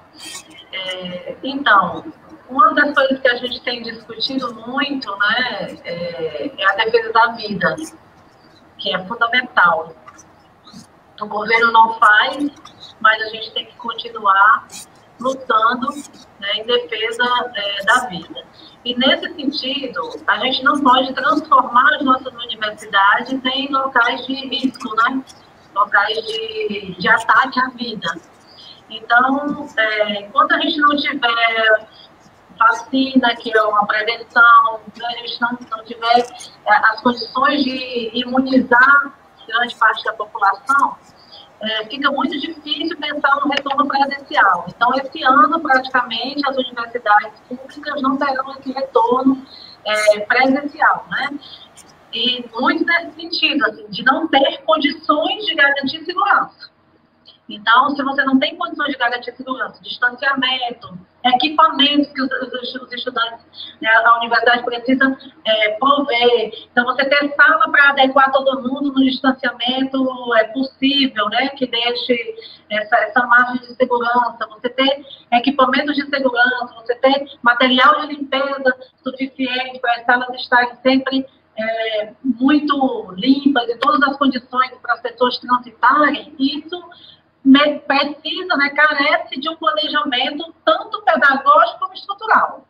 Então, uma das coisas que a gente tem discutido muito, né, é a defesa da vida, que é fundamental. O governo não faz, mas a gente tem que continuar lutando, né, em defesa da vida. E, nesse sentido, a gente não pode transformar as nossas universidades em locais de risco, né? Locais de ataque à vida. Então, enquanto a gente não tiver vacina, que é uma prevenção, a gente não tiver as condições de imunizar grande parte da população, fica muito difícil pensar no retorno presencial. Então, esse ano, praticamente, as universidades públicas não terão esse retorno presencial, né? E muito nesse sentido, assim, de não ter condições de garantir segurança. Então, se você não tem condições de garantir segurança, distanciamento, equipamentos que os estudantes, né, a universidade precisa prover. Então, você ter sala para adequar todo mundo no distanciamento é possível, né, que deixe essa margem de segurança. Você ter equipamentos de segurança, você ter material de limpeza suficiente para as salas estarem sempre muito limpas e todas as condições para as pessoas transitarem, isso precisa, né, carece de um planejamento tanto pedagógico como estrutural.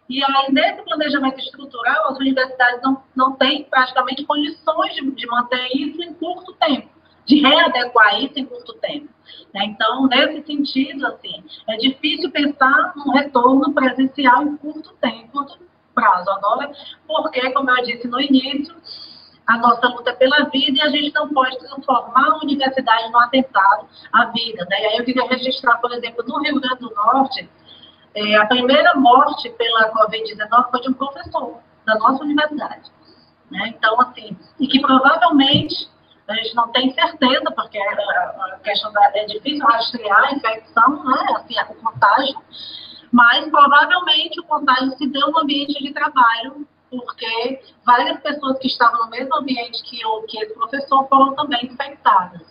E aí, nesse planejamento estrutural, as universidades não têm praticamente condições de manter isso em curto tempo, de readequar isso em curto tempo. Né? Então, nesse sentido, assim, é difícil pensar num retorno presencial em curto tempo, curto prazo. Agora, porque, como eu disse no início, a nossa luta é pela vida e a gente não pode transformar a universidade num atentado à vida. Né? E aí eu queria registrar, por exemplo, no Rio Grande do Norte, a primeira morte pela Covid-19 foi de um professor da nossa universidade. Né? Então, assim, e que provavelmente, a gente não tem certeza, porque a questão é difícil rastrear a infecção, né? Assim, o contágio, mas provavelmente o contágio se deu no ambiente de trabalho, porque várias pessoas que estavam no mesmo ambiente que esse professor foram também infectadas.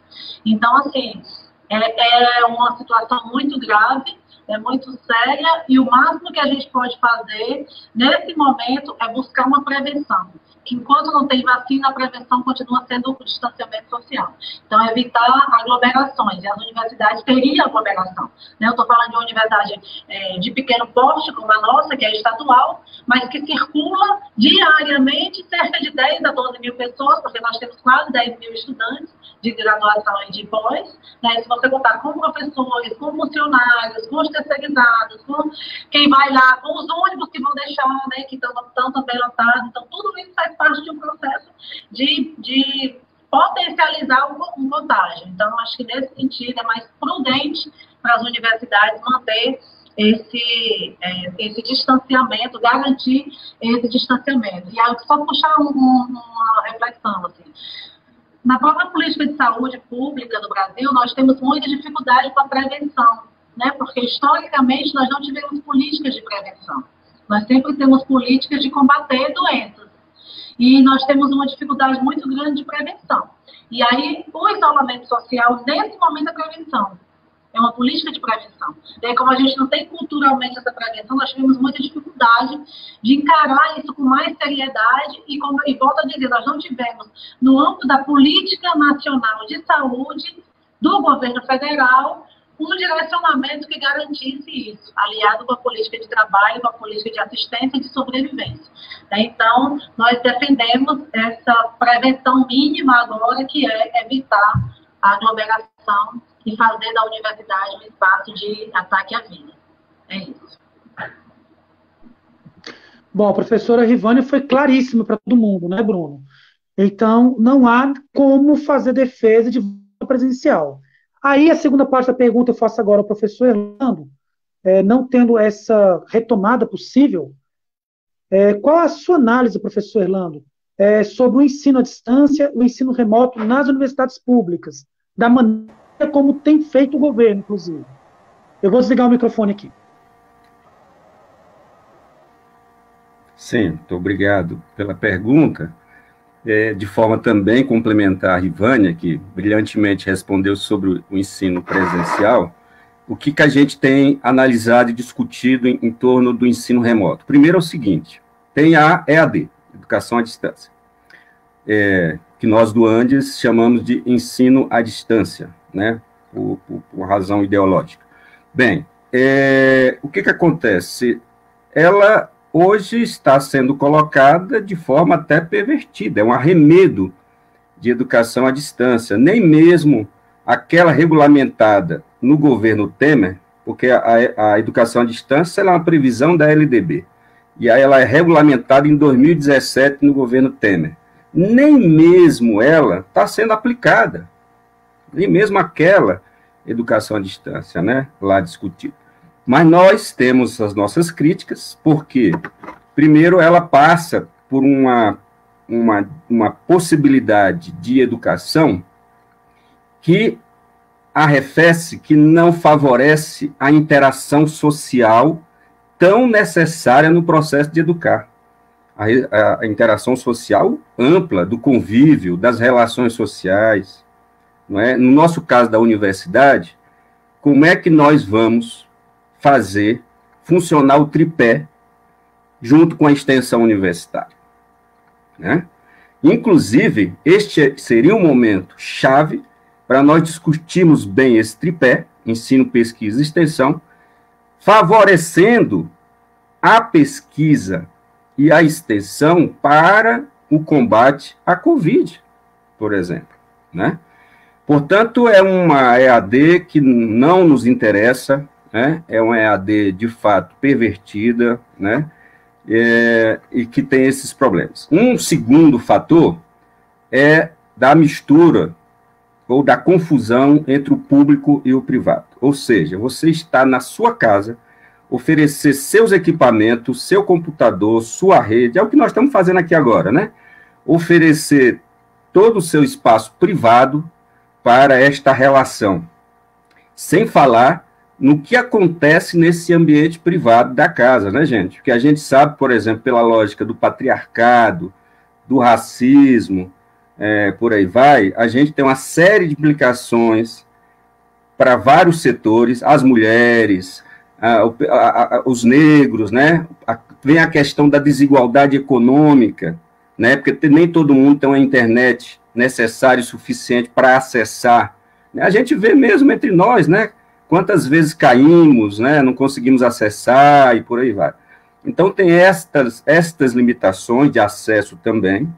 Então, assim, é uma situação muito grave, é muito séria, e o máximo que a gente pode fazer nesse momento é buscar uma prevenção. Que enquanto não tem vacina, a prevenção continua sendo o distanciamento social. Então, evitar aglomerações. E as universidades teriam aglomeração. Né? Eu estou falando de uma universidade de pequeno porte, como a nossa, que é estadual, mas que circula diariamente cerca de 10 a 12 mil pessoas, porque nós temos quase 10 mil estudantes de graduação e de pós. Né? Se você contar com professores, com funcionários, com os terceirizados, com quem vai lá, com os ônibus que vão deixar, né, que estão também lotados. Então, tudo isso faz parte de um processo de potencializar um contágio. Então, acho que nesse sentido é mais prudente para as universidades manter esse distanciamento, garantir esse distanciamento. E aí, só puxar uma reflexão, assim. Na própria política de saúde pública do Brasil, nós temos muita dificuldade com a prevenção, né? Porque, historicamente, nós não tivemos políticas de prevenção. Nós sempre temos políticas de combater doenças. e nós temos uma dificuldade muito grande de prevenção. E aí, o isolamento social, nesse momento, é prevenção. É uma política de prevenção. E aí, como a gente não tem culturalmente essa prevenção, nós tivemos muita dificuldade de encarar isso com mais seriedade e volto a dizer, nós não tivemos, no âmbito da política nacional de saúde do governo federal, um direcionamento que garantisse isso, aliado com a política de trabalho, com a política de assistência e de sobrevivência. Então, nós defendemos essa prevenção mínima agora, que é evitar a aglomeração e fazer da universidade um espaço de ataque à vida. É isso.
Bom, a professora Rivânia foi claríssima para todo mundo, né, Bruno? Então, não há como fazer defesa de volta presencial. Aí, a segunda parte da pergunta eu faço agora ao professor Erlando, não tendo essa retomada possível, qual a sua análise, professor Erlando, sobre o ensino à distância, o ensino remoto nas universidades públicas, da maneira como tem feito o governo, inclusive? Eu vou desligar o microfone aqui.
Sim, muito obrigado pela pergunta. De forma também complementar a Rivânia, que brilhantemente respondeu sobre o ensino presencial, o que a gente tem analisado e discutido em torno do ensino remoto? Primeiro é o seguinte, tem a EAD, Educação à Distância, que nós do Andes chamamos de ensino à distância, né, por razão ideológica. Bem, o que acontece? Ela hoje está sendo colocada de forma até pervertida, é um arremedo de educação à distância, nem mesmo aquela regulamentada no governo Temer, porque a educação à distância ela é uma previsão da LDB, e aí ela é regulamentada em 2017 no governo Temer. Nem mesmo ela está sendo aplicada, nem mesmo aquela educação à distância, né, lá discutida. Mas nós temos as nossas críticas, porque, primeiro, ela passa por uma possibilidade de educação que arrefece, que não favorece a interação social tão necessária no processo de educar. A interação social ampla, do convívio, das relações sociais. Não é? No nosso caso da universidade, como é que nós vamos fazer funcionar o tripé junto com a extensão universitária, né? Inclusive, este seria um momento chave para nós discutirmos bem esse tripé, ensino, pesquisa e extensão, favorecendo a pesquisa e a extensão para o combate à Covid, por exemplo, né? Portanto, é uma EAD que não nos interessa, né? É uma EAD, de fato, pervertida, né? E que tem esses problemas. Um segundo fator é da mistura ou da confusão entre o público e o privado. Ou seja, você está na sua casa, oferecer seus equipamentos, seu computador, sua rede, é o que nós estamos fazendo aqui agora, né? Oferecer todo o seu espaço privado para esta relação, sem falar no que acontece nesse ambiente privado da casa, né, gente? Porque a gente sabe, por exemplo, pela lógica do patriarcado, do racismo, por aí vai, a gente tem uma série de implicações para vários setores, as mulheres, os negros, né? Vem a questão da desigualdade econômica, né? Porque nem todo mundo tem uma internet necessária e suficiente para acessar. A gente vê mesmo entre nós, né? Quantas vezes caímos, né? Não conseguimos acessar e por aí vai. Então, tem estas limitações de acesso também.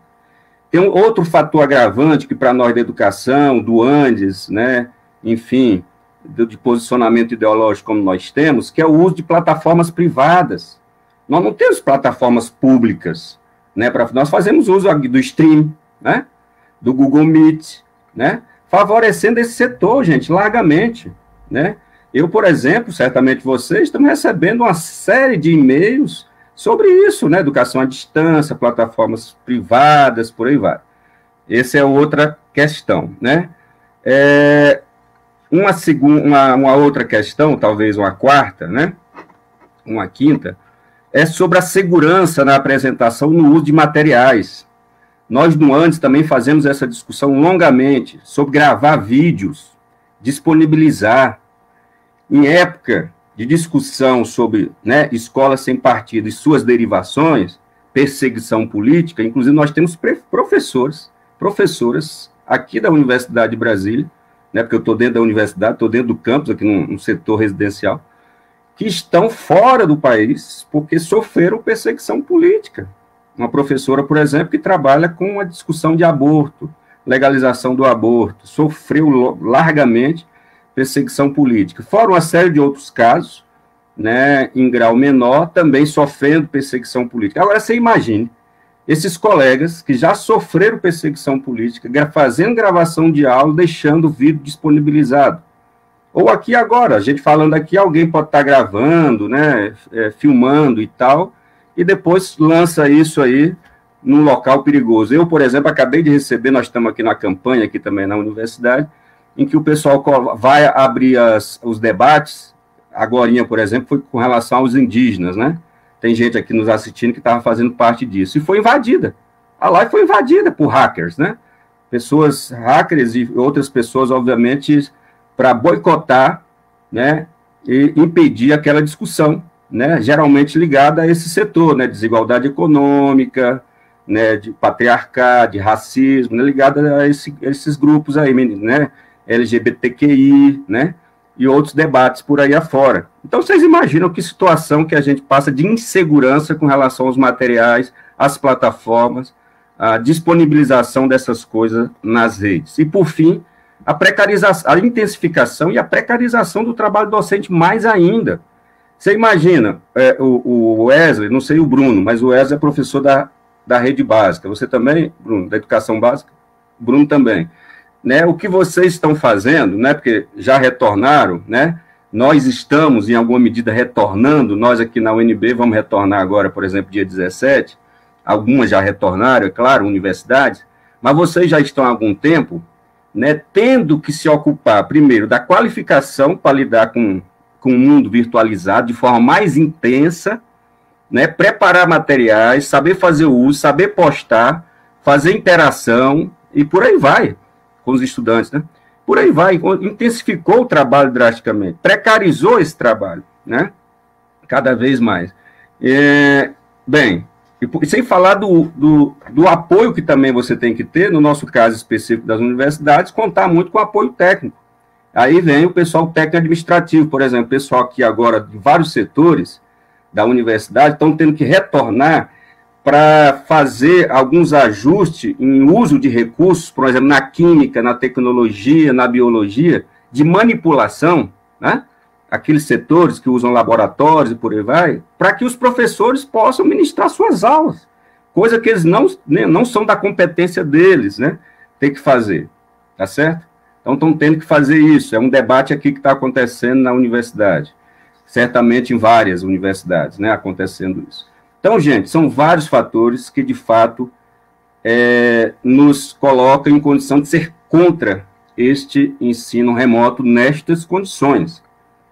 Tem um outro fator agravante que, para nós da educação, do Andes, né? Enfim, de posicionamento ideológico como nós temos, que é o uso de plataformas privadas. Nós não temos plataformas públicas, né? Nós fazemos uso do Stream, né? Do Google Meet, né? Favorecendo esse setor, gente, largamente, né? Eu, por exemplo, certamente vocês estão recebendo uma série de e-mails sobre isso, né? Educação à distância, plataformas privadas, por aí vai. Essa é outra questão, né? Uma outra questão, talvez uma quarta, né? Uma quinta, é sobre a segurança na apresentação no uso de materiais, Nós, no Andes, também fazemos essa discussão longamente sobre gravar vídeos, disponibilizar. Em época de discussão sobre, né, escola sem partido e suas derivações, perseguição política, inclusive nós temos professoras aqui da Universidade de Brasília, né, porque eu estou dentro da universidade, estou dentro do campus, aqui no setor residencial, que estão fora do país porque sofreram perseguição política. Uma professora, por exemplo, que trabalha com a discussão de aborto, legalização do aborto, sofreu largamente perseguição política. Fora uma série de outros casos, né, em grau menor, também sofrendo perseguição política. Agora, você imagine, esses colegas que já sofreram perseguição política, fazendo gravação de aula, deixando o vídeo disponibilizado. Ou aqui agora, a gente falando aqui, alguém pode estar gravando, né, filmando e tal, e depois lança isso aí num local perigoso. Eu, por exemplo, acabei de receber, nós estamos aqui na campanha, aqui também na universidade, em que o pessoal vai abrir os debates, agorinha, por exemplo, foi com relação aos indígenas, né? Tem gente aqui nos assistindo que estava fazendo parte disso, e foi invadida. A live foi invadida por hackers, né? Pessoas, hackers e outras pessoas, obviamente, para boicotar, né, e impedir aquela discussão, né, geralmente ligada a esse setor, né, desigualdade econômica, né, de patriarcado, de racismo, né, ligada a esses grupos aí, né, LGBTQI, né, e outros debates por aí afora. Então, vocês imaginam que situação que a gente passa de insegurança com relação aos materiais, às plataformas, a disponibilização dessas coisas nas redes. E, por fim, a precarização, a intensificação e a precarização do trabalho docente mais ainda. Você imagina, o Wesley, não sei o Bruno, mas o Wesley é professor da rede básica. Você também, Bruno, da educação básica? Bruno também. Né, o que vocês estão fazendo, né, porque já retornaram, né, nós estamos, em alguma medida, retornando, nós aqui na UNB vamos retornar agora, por exemplo, dia 17, algumas já retornaram, é claro, universidades, mas vocês já estão há algum tempo, né, tendo que se ocupar, primeiro, da qualificação para lidar com o mundo virtualizado de forma mais intensa, né, preparar materiais, saber fazer o uso, saber postar, fazer interação, e por aí vai, com os estudantes, né? Por aí vai, intensificou o trabalho drasticamente, precarizou esse trabalho, né? Cada vez mais. Bem, e sem falar do apoio que também você tem que ter, no nosso caso específico das universidades, contar muito com apoio técnico. Aí vem o pessoal técnico administrativo, por exemplo, o pessoal aqui agora de vários setores da universidade estão tendo que retornar para fazer alguns ajustes em uso de recursos, por exemplo, na química, na tecnologia, na biologia, de manipulação, né? Aqueles setores que usam laboratórios e por aí vai, para que os professores possam ministrar suas aulas, coisa que eles não são da competência deles, né? Tem que fazer, tá certo? Então, estão tendo que fazer isso, é um debate aqui que está acontecendo na universidade, certamente em várias universidades, né, acontecendo isso. Então, gente, são vários fatores que, de fato, nos colocam em condição de ser contra este ensino remoto nestas condições.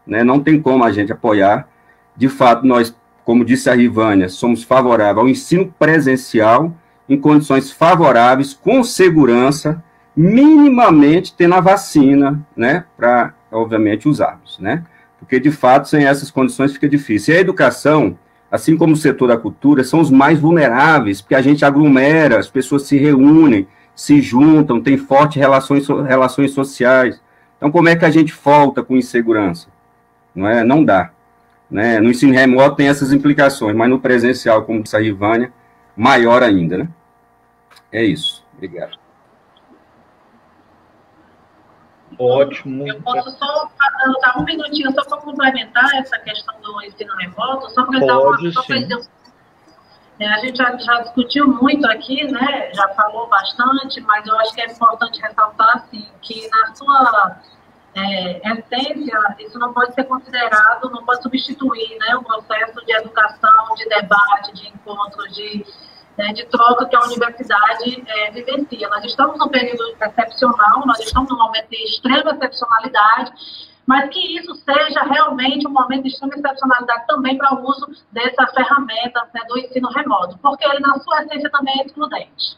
Né? Não tem como a gente apoiar. De fato, nós, como disse a Rivânia, somos favoráveis ao ensino presencial em condições favoráveis, com segurança, minimamente tendo a vacina, né, para, obviamente, usarmos. Né? Porque, de fato, sem essas condições fica difícil. E a educação, assim como o setor da cultura, são os mais vulneráveis, porque a gente aglomera, as pessoas se reúnem, se juntam, tem fortes relações sociais. Então, como é que a gente volta com insegurança? Não dá. Né? No ensino remoto tem essas implicações, mas no presencial, como disse a Rivânia, maior ainda. Né? É isso. Obrigado.
Ótimo.
Eu posso só dar um minutinho só para complementar essa questão do ensino remoto, só para dar uma... Só a gente já discutiu muito aqui, né? Já falou bastante, mas eu acho que é importante ressaltar assim, que na sua essência, isso não pode ser considerado, não pode substituir, né, o processo de educação, de debate, de encontro, de troca que a universidade vivencia. Nós estamos num período excepcional, nós estamos num momento de extrema excepcionalidade, mas que isso seja realmente um momento de extrema excepcionalidade também para o uso dessa ferramenta, né, do ensino remoto, porque ele, na sua essência, também é excludente.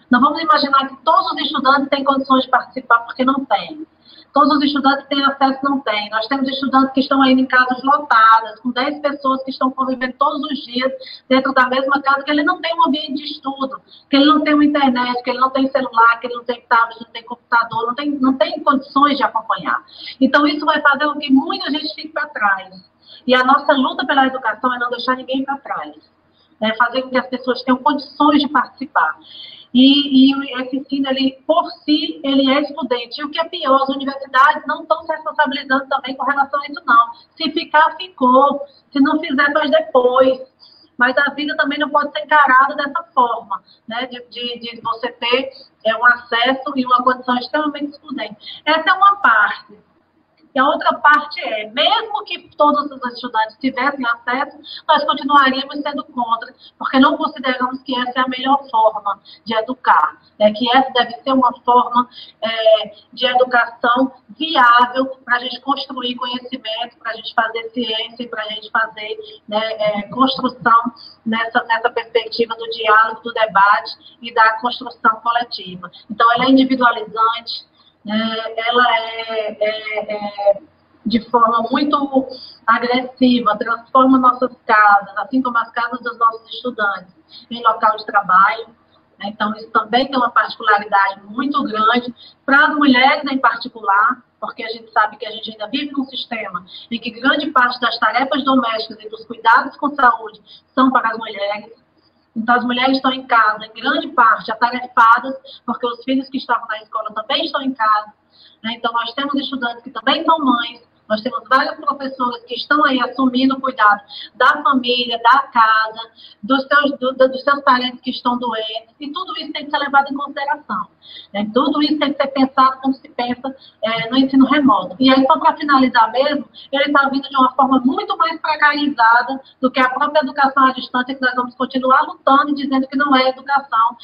Não vamos imaginar que todos os estudantes têm condições de participar, porque não têm. Todos os estudantes que têm acesso não têm. Nós temos estudantes que estão ainda em casas lotadas, com 10 pessoas que estão convivendo todos os dias dentro da mesma casa, que ele não tem um ambiente de estudo, que ele não tem uma internet, que ele não tem celular, que ele não tem tablet, não tem computador, não tem condições de acompanhar. Então, isso vai fazer com que muita gente fique para trás. E a nossa luta pela educação é não deixar ninguém para trás, né? Fazer com que as pessoas tenham condições de participar. E esse ensino, ele, por si, ele é excludente. E o que é pior, as universidades não estão se responsabilizando também com relação a isso, não. Se ficar, ficou. Se não fizer, faz depois. Mas a vida também não pode ser encarada dessa forma, né? De você ter um acesso e uma condição extremamente excludente. Essa é uma parte. E a outra parte é, mesmo que todos os estudantes tivessem acesso, nós continuaríamos sendo contra, porque não consideramos que essa é a melhor forma de educar, né? Que essa deve ser uma forma de educação viável para a gente construir conhecimento, para a gente fazer ciência, para a gente fazer, né, construção nessa perspectiva do diálogo, do debate e da construção coletiva. Então, ela é individualizante, ela é de forma muito agressiva, transforma nossas casas, assim como as casas dos nossos estudantes, em local de trabalho. Então, isso também tem uma particularidade muito grande para as mulheres em particular, porque a gente sabe que a gente ainda vive num sistema em que grande parte das tarefas domésticas e dos cuidados com saúde são para as mulheres. Então, as mulheres estão em casa, em grande parte, atarefadas, porque os filhos que estavam na escola também estão em casa. Então, nós temos estudantes que também são mães, nós temos vários professores que estão aí assumindo o cuidado da família, da casa, dos seus parentes que estão doentes, e tudo isso tem que ser levado em consideração. Tudo isso tem que ser pensado quando se pensa no ensino remoto. E aí, só para finalizar mesmo, ele está vindo de uma forma muito mais precarizada do que a própria educação à distância, que nós vamos continuar lutando e dizendo que não é educação,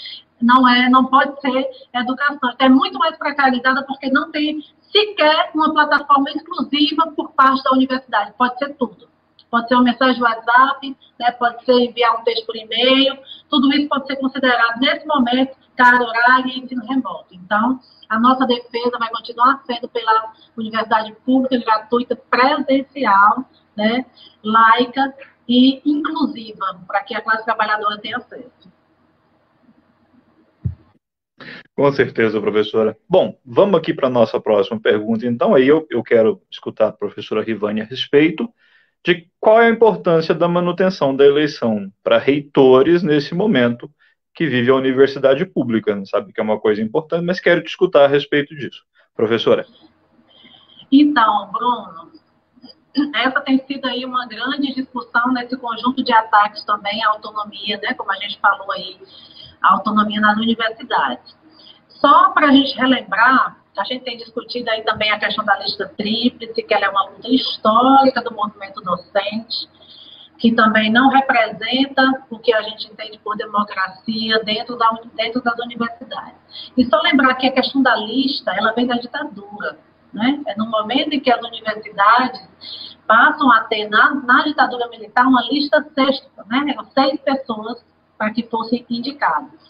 não pode ser educação. Então, é muito mais precarizada porque não tem sequer uma plataforma exclusiva por parte da universidade. Pode ser tudo. Pode ser uma mensagem de WhatsApp, né? Pode ser enviar um texto por e-mail. Tudo isso pode ser considerado, nesse momento, carga horária e ensino remoto. Então, a nossa defesa vai continuar sendo pela universidade pública, gratuita, presencial, né? Laica e inclusiva, para que a classe trabalhadora tenha acesso.
Com certeza, professora. Bom, vamos aqui para a nossa próxima pergunta. Então, aí eu quero escutar a professora Rivânia a respeito de qual é a importância da manutenção da eleição para reitores nesse momento que vive a universidade pública. Sabe que é uma coisa importante, mas quero te escutar a respeito disso. Professora.
Então, Bruno, essa tem sido aí uma grande discussão nesse conjunto de ataques também à autonomia, né? Como a gente falou aí, a autonomia nas universidades. Só para a gente relembrar, a gente tem discutido aí também a questão da lista tríplice, que ela é uma luta histórica do movimento docente, que também não representa o que a gente entende por democracia dentro das universidades. E só lembrar que a questão da lista, ela vem da ditadura, né? É no momento em que as universidades passam a ter, na ditadura militar, uma lista sexta, né? Eram 6 pessoas para que fossem indicados.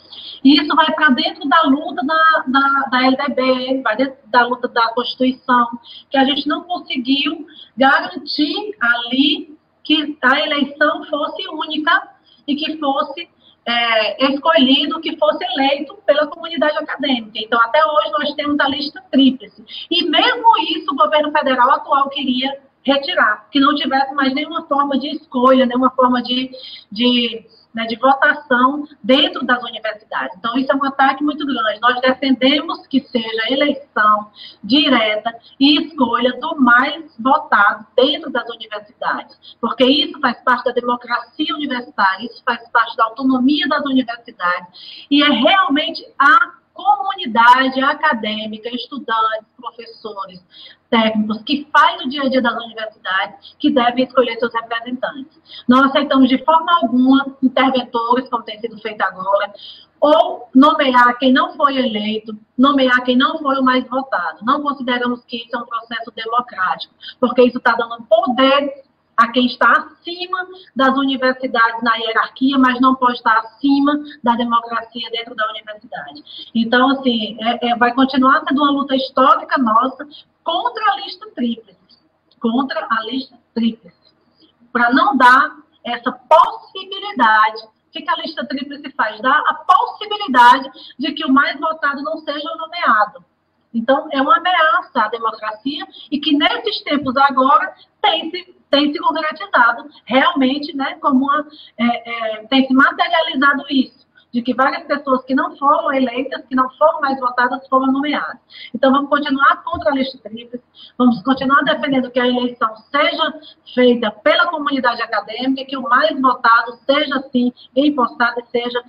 E isso vai para dentro da luta da LDB, vai dentro da luta da Constituição, que a gente não conseguiu garantir ali que a eleição fosse única e que fosse escolhido, que fosse eleito pela comunidade acadêmica. Então, até hoje, nós temos a lista tríplice. E mesmo isso, o governo federal atual queria retirar, que não tivesse mais nenhuma forma de escolha, nenhuma forma de votação dentro das universidades. Então, isso é um ataque muito grande. Nós defendemos que seja eleição direta e escolha do mais votado dentro das universidades, porque isso faz parte da democracia universitária, isso faz parte da autonomia das universidades, e é realmente a comunidade acadêmica, estudantes, professores, técnicos, que faz o dia a dia das universidades, que devem escolher seus representantes. Não aceitamos de forma alguma interventores, como tem sido feito agora, ou nomear quem não foi eleito, nomear quem não foi o mais votado. Não consideramos que isso é um processo democrático, porque isso está dando poder a quem está acima das universidades na hierarquia, mas não pode estar acima da democracia dentro da universidade. Então, assim, vai continuar sendo uma luta histórica nossa contra a lista tríplice, para não dar essa possibilidade. O que a lista tríplice faz? Dá a possibilidade de que o mais votado não seja nomeado. Então, é uma ameaça à democracia e que, nesses tempos agora, tem se concretizado realmente, né, como tem se materializado isso, de que várias pessoas que não foram eleitas, que não foram mais votadas, foram nomeadas. Então, vamos continuar contra a lista tríplice, vamos continuar defendendo que a eleição seja feita pela comunidade acadêmica, que o mais votado seja, sim, empossado e seja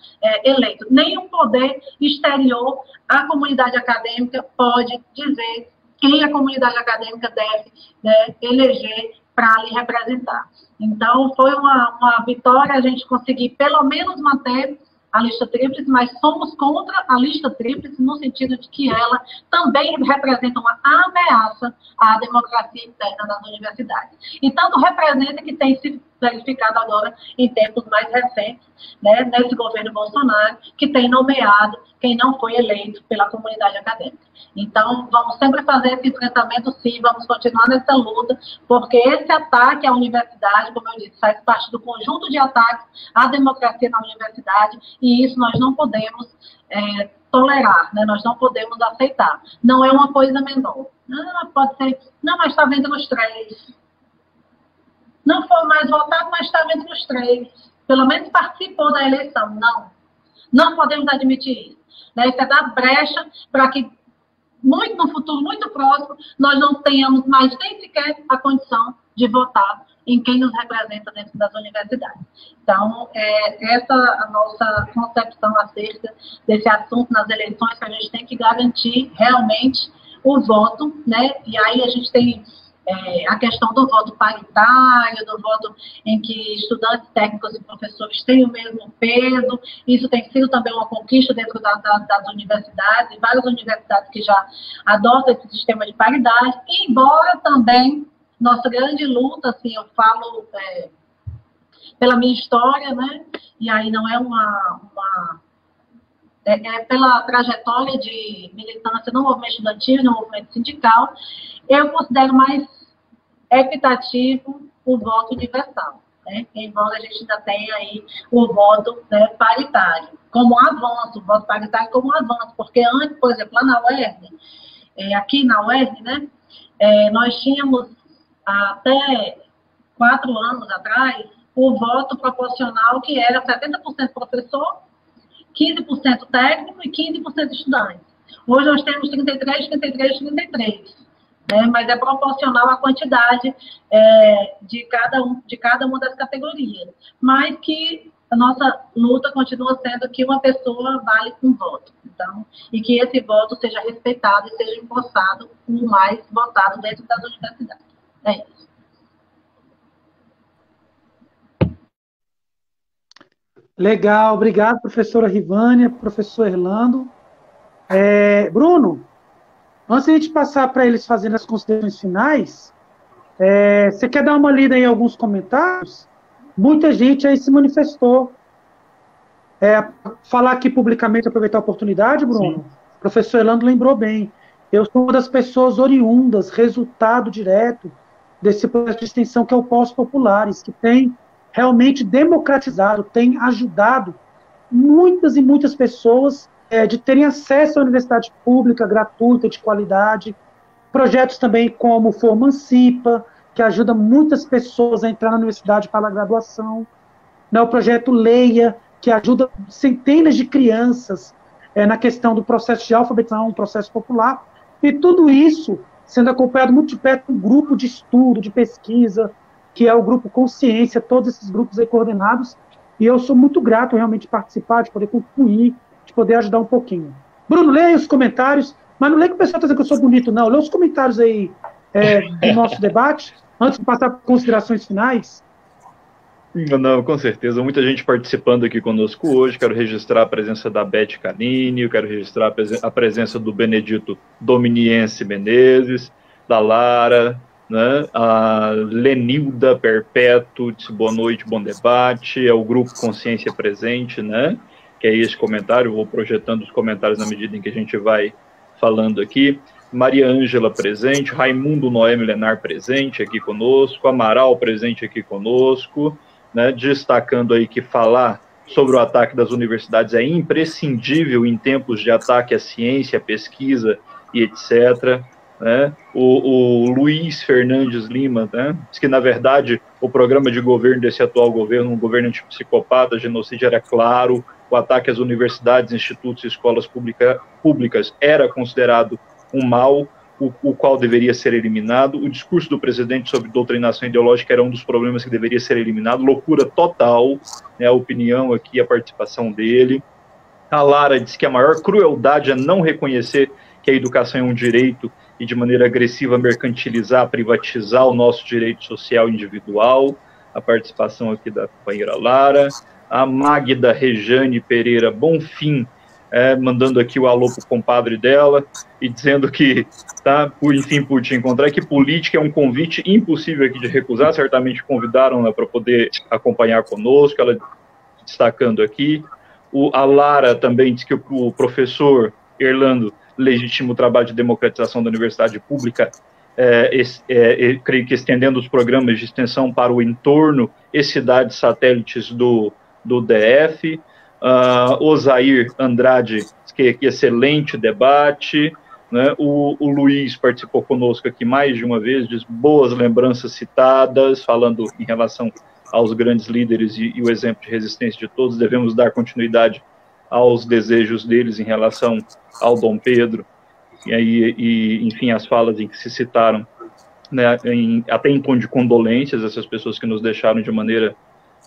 eleito. Nenhum poder exterior à comunidade acadêmica pode dizer quem a comunidade acadêmica deve, né, eleger para lhe representar. Então, foi uma vitória a gente conseguir, pelo menos, manter a lista tríplice, mas somos contra a lista tríplice no sentido de que ela também representa uma ameaça à democracia interna das universidades. E tanto representa que tem se verificado agora em tempos mais recentes, né, nesse governo Bolsonaro, que tem nomeado quem não foi eleito pela comunidade acadêmica. Então, vamos sempre fazer esse enfrentamento, sim, vamos continuar nessa luta, porque esse ataque à universidade, como eu disse, faz parte do conjunto de ataques à democracia na universidade, e isso nós não podemos tolerar, né? Nós não podemos aceitar. Não é uma coisa menor. Não, pode ser, não, mas está vendo nos 3. Não foi mais votado, mas está vendo nos 3. Pelo menos participou da eleição. Não. Não podemos admitir isso. Né? Isso é dar brecha para que, muito no futuro, muito próximo, nós não tenhamos mais nem sequer a condição de votar em quem nos representa dentro das universidades. Então, essa a nossa concepção acerca desse assunto nas eleições, que a gente tem que garantir realmente o voto, né? E aí a gente tem a questão do voto paritário, do voto em que estudantes, técnicos e professores têm o mesmo peso. Isso tem sido também uma conquista dentro das universidades, e várias universidades que já adotam esse sistema de paridade, embora também nossa grande luta, assim, eu falo pela minha história, né? E aí não é pela trajetória de militância no movimento estudantil, no movimento sindical, eu considero mais equitativo o voto universal, né? Embora a gente ainda tenha aí o voto, né, paritário, como um avanço, o voto paritário como um avanço, porque antes, por exemplo, lá na UERN, aqui na UERN, né, nós tínhamos até 4 anos atrás o voto proporcional que era 70% professor, 15% técnico e 15% estudante. Hoje nós temos 33, 33, 33. Né, mas é proporcional à quantidade de cada uma das categorias. Mas que a nossa luta continua sendo que uma pessoa vale um voto. Então, e que esse voto seja respeitado e seja empossado o mais votado dentro das universidades. É isso.
Legal, obrigado, professora Rivânia, professor Erlando. Bruno, antes de a gente passar para eles fazendo as considerações finais, você quer dar uma lida em alguns comentários? Muita gente aí se manifestou. Falar aqui publicamente, aproveitar a oportunidade, Bruno. Sim. O professor Erlando lembrou bem. Eu sou uma das pessoas oriundas, resultado direto desse processo de extensão que é o Pós-Populares, que tem realmente democratizado, tem ajudado muitas e muitas pessoas de terem acesso à universidade pública, gratuita, de qualidade. Projetos também como Formancipa, que ajuda muitas pessoas a entrar na universidade para a graduação. Né, o projeto Leia, que ajuda centenas de crianças na questão do processo de alfabetização, um processo popular. E tudo isso sendo acompanhado muito de perto por um grupo de estudo, de pesquisa, que é o Grupo Consciência, todos esses grupos aí coordenados. E eu sou muito grato realmente de participar, de poder concluir, de poder ajudar um pouquinho. Bruno, leia os comentários, mas não leia que o pessoal está dizendo que eu sou bonito, não. Leia os comentários aí do nosso debate, antes de passar para considerações finais.
Não, com certeza. Muita gente participando aqui conosco hoje. Quero registrar a presença da Beth Canini, quero registrar a presença do Benedito Dominiense Menezes, da Lara, né? A Lenilda Perpétuo disse boa noite, bom debate. É o grupo Consciência Presente, né? Que é esse comentário. Eu vou projetando os comentários na medida em que a gente vai falando aqui. Maria Ângela presente, Raimundo Noé Milenar presente aqui conosco, Amaral presente aqui conosco, né? Destacando aí que falar sobre o ataque das universidades é imprescindível em tempos de ataque à ciência, à pesquisa e etc., né? O Luiz Fernandes Lima, né, diz que, na verdade, o programa de governo desse atual governo, um governo antipsicopata, genocídio, era claro, o ataque às universidades, institutos e escolas públicas era considerado um mal, o qual deveria ser eliminado. O discurso do presidente sobre doutrinação ideológica era um dos problemas que deveria ser eliminado. Loucura total, né, a opinião aqui, a participação dele. A Lara diz que a maior crueldade é não reconhecer que a educação é um direito e, de maneira agressiva, mercantilizar, privatizar o nosso direito social individual. A participação aqui da companheira Lara. A Magda Rejane Pereira Bonfim, mandando aqui o alô para o compadre dela e dizendo que, tá, enfim, por te encontrar, que política é um convite impossível aqui de recusar. Certamente convidaram-na para poder acompanhar conosco, ela destacando aqui. A Lara também diz que o professor Erlando legitima o trabalho de democratização da universidade pública, creio que estendendo os programas de extensão para o entorno e cidades satélites do DF. Osair Andrade, que excelente debate, né? O Luiz participou conosco aqui mais de uma vez, diz boas lembranças citadas, falando em relação aos grandes líderes e o exemplo de resistência de todos. Devemos dar continuidade aos desejos deles em relação ao Dom Pedro, enfim, as falas em que se citaram, né, até em tom de condolências, essas pessoas que nos deixaram de maneira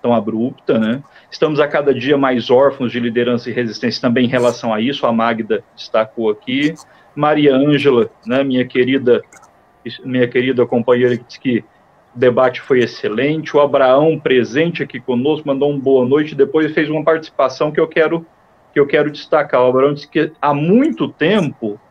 tão abrupta, né? Estamos a cada dia mais órfãos de liderança e resistência também em relação a isso, a Magda destacou aqui. Maria Ângela, né, minha querida companheira, que disse que o debate foi excelente. O Abraão, presente aqui conosco, mandou uma boa noite, depois fez uma participação que eu quero destacar. O Abraão disse que há muito tempo,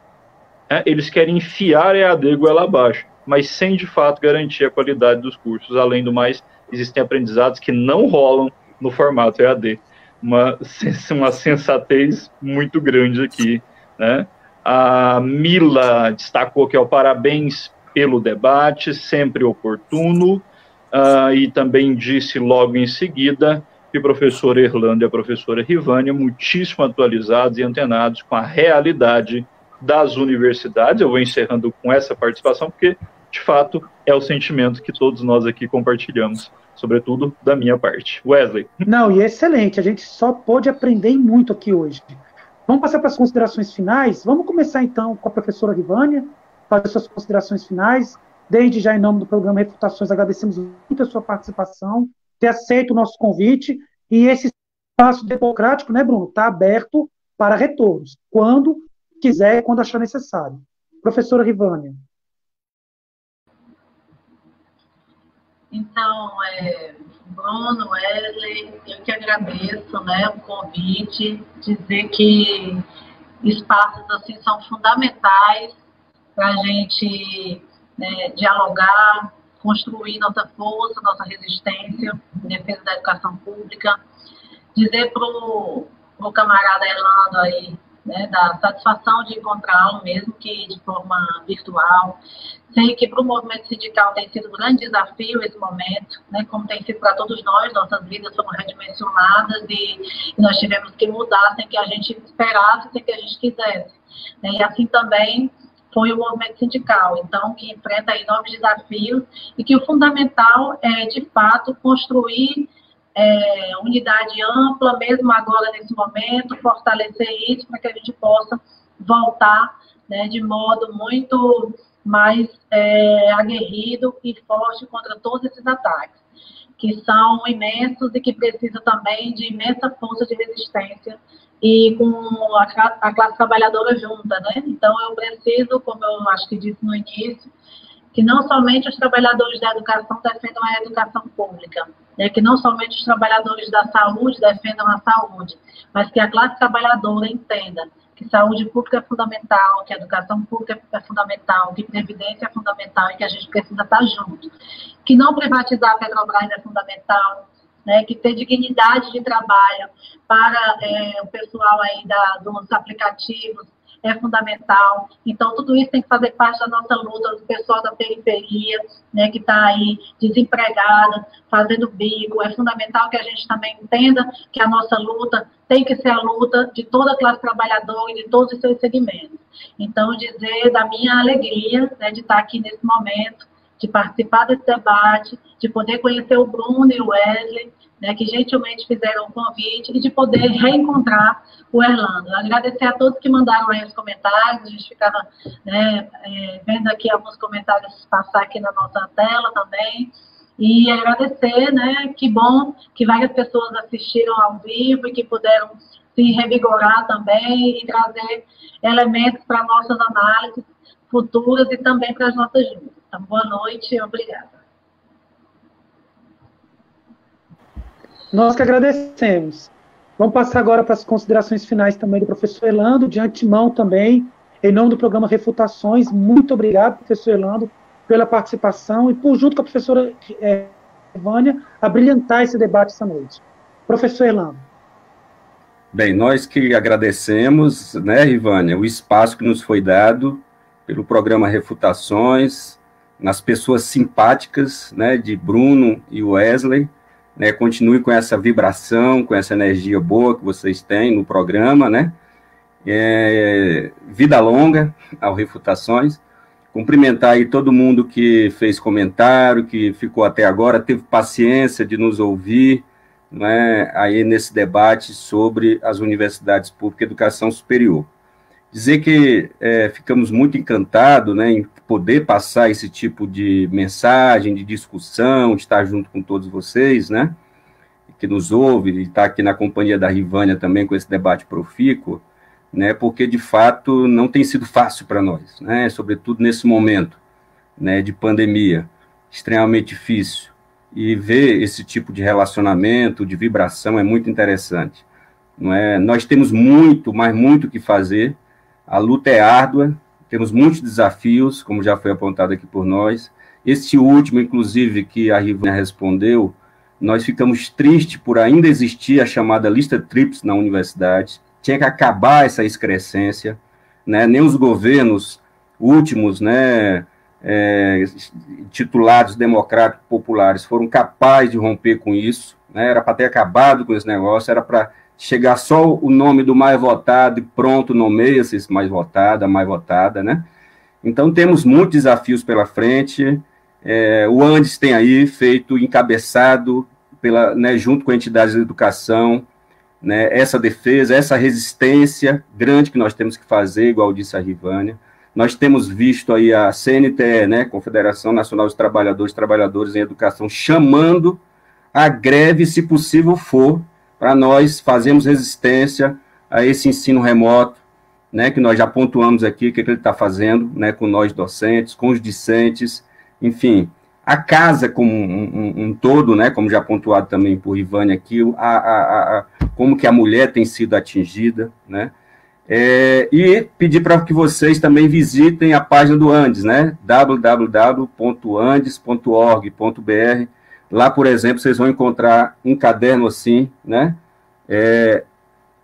né, eles querem enfiar EAD goela abaixo, mas sem de fato garantir a qualidade dos cursos. Além do mais, existem aprendizados que não rolam no formato EAD. Uma sensatez muito grande aqui, né? A Mila destacou que é o parabéns pelo debate, sempre oportuno, e também disse logo em seguida que o professor Erlando e a professora Rivânia, muitíssimo atualizados e antenados com a realidade das universidades. Eu vou encerrando com essa participação, porque, de fato, é o sentimento que todos nós aqui compartilhamos, sobretudo da minha parte. Wesley.
Não, e excelente, a gente só pôde aprender muito aqui hoje. Vamos passar para as considerações finais. Vamos começar, então, com a professora Rivânia, fazer suas considerações finais. Desde já, em nome do programa Refutações, agradecemos muito a sua participação, ter aceito o nosso convite, e esse espaço democrático, né, Bruno, está aberto para retornos, quando quiser, quando achar necessário. Professora Rivânia.
Então, Bruno, Wesley, eu que agradeço, né, o convite, dizer que espaços assim são fundamentais para a gente, né, dialogar, construir nossa força, nossa resistência em defesa da educação pública. Dizer para o camarada Erlando aí, né, da satisfação de encontrá-lo, mesmo que de forma virtual. Sei que para o movimento sindical tem sido um grande desafio esse momento, né, como tem sido para todos nós, nossas vidas foram redimensionadas e nós tivemos que mudar sem que a gente esperasse, sem que a gente quisesse. Né, e assim também foi o movimento sindical, então, que enfrenta enormes desafios e que o fundamental é, de fato, construir unidade ampla, mesmo agora nesse momento, fortalecer isso para que a gente possa voltar, né, de modo muito mais aguerrido e forte contra todos esses ataques, que são imensos e que precisam também de imensa força de resistência e com a classe trabalhadora junta, né? Então, eu preciso, como eu acho que disse no início, que não somente os trabalhadores da educação defendam a educação pública, né, que não somente os trabalhadores da saúde defendam a saúde, mas que a classe trabalhadora entenda que saúde pública é fundamental, que educação pública é fundamental, que previdência é fundamental e que a gente precisa estar junto. Que não privatizar a Petrobras é fundamental, né, que ter dignidade de trabalho para o pessoal aí dos aplicativos é fundamental. Então, tudo isso tem que fazer parte da nossa luta, do pessoal da periferia, né, que está aí desempregado, fazendo bico. É fundamental que a gente também entenda que a nossa luta tem que ser a luta de toda a classe trabalhadora e de todos os seus segmentos. Então, dizer da minha alegria, né, de estar aqui nesse momento, de participar desse debate, de poder conhecer o Bruno e o Wesley, né, que gentilmente fizeram o convite, e de poder reencontrar o Erlando. Agradecer a todos que mandaram aí os comentários, a gente ficava, né, vendo aqui alguns comentários passar aqui na nossa tela também, e agradecer, né, que bom que várias pessoas assistiram ao vivo e que puderam se revigorar também e trazer elementos para nossas análises futuras e também para as nossas lutas. Então, boa noite e obrigada.
Nós que agradecemos. Vamos passar agora para as considerações finais também do professor Erlando, de antemão também, em nome do programa Refutações. Muito obrigado, professor Erlando, pela participação e por, junto com a professora Vânia, a brilhantar esse debate essa noite. Professor Erlando.
Bem, nós que agradecemos, né, Rivânia, o espaço que nos foi dado pelo programa Refutações, nas pessoas simpáticas, né, de Bruno e Wesley, né, continue com essa vibração, com essa energia boa que vocês têm no programa, né, vida longa ao Refutações, cumprimentar aí todo mundo que fez comentário, que ficou até agora, teve paciência de nos ouvir, né, aí nesse debate sobre as universidades públicas e educação superior. Dizer que ficamos muito encantados, né, em poder passar esse tipo de mensagem, de discussão, estar junto com todos vocês, né, que nos ouve, e estar aqui na companhia da Rivânia também com esse debate profícuo, né, porque, de fato, não tem sido fácil para nós, né, sobretudo nesse momento, né, de pandemia, extremamente difícil, e ver esse tipo de relacionamento, de vibração, é muito interessante, não é? Nós temos muito, mas muito o que fazer. A luta é árdua, temos muitos desafios, como já foi apontado aqui por nós. Este último, inclusive, que a Rivânia respondeu, nós ficamos tristes por ainda existir a chamada lista tríplice na universidade. Tinha que acabar essa excrescência, né? Nem os governos últimos, né, titulados democráticos populares foram capazes de romper com isso, né? Era para ter acabado com esse negócio, era para chegar só o nome do mais votado e pronto, nomeia-se esse mais votado, a mais votada, né? Então, temos muitos desafios pela frente. O Andes tem aí feito, encabeçado, né, junto com entidades de educação, né, essa defesa, essa resistência grande que nós temos que fazer, igual disse a Rivânia. Nós temos visto aí a CNTE, né, Confederação Nacional dos Trabalhadores em Educação, chamando a greve, se possível for, para nós fazermos resistência a esse ensino remoto, né, que nós já pontuamos aqui, o que ele está fazendo, né, com nós docentes, com os discentes, enfim, a casa como um todo, né, como já pontuado também por Rivânia aqui, como que a mulher tem sido atingida, né, e pedir para que vocês também visitem a página do Andes, né, www.andes.org.br. Lá, por exemplo, vocês vão encontrar um caderno assim, né?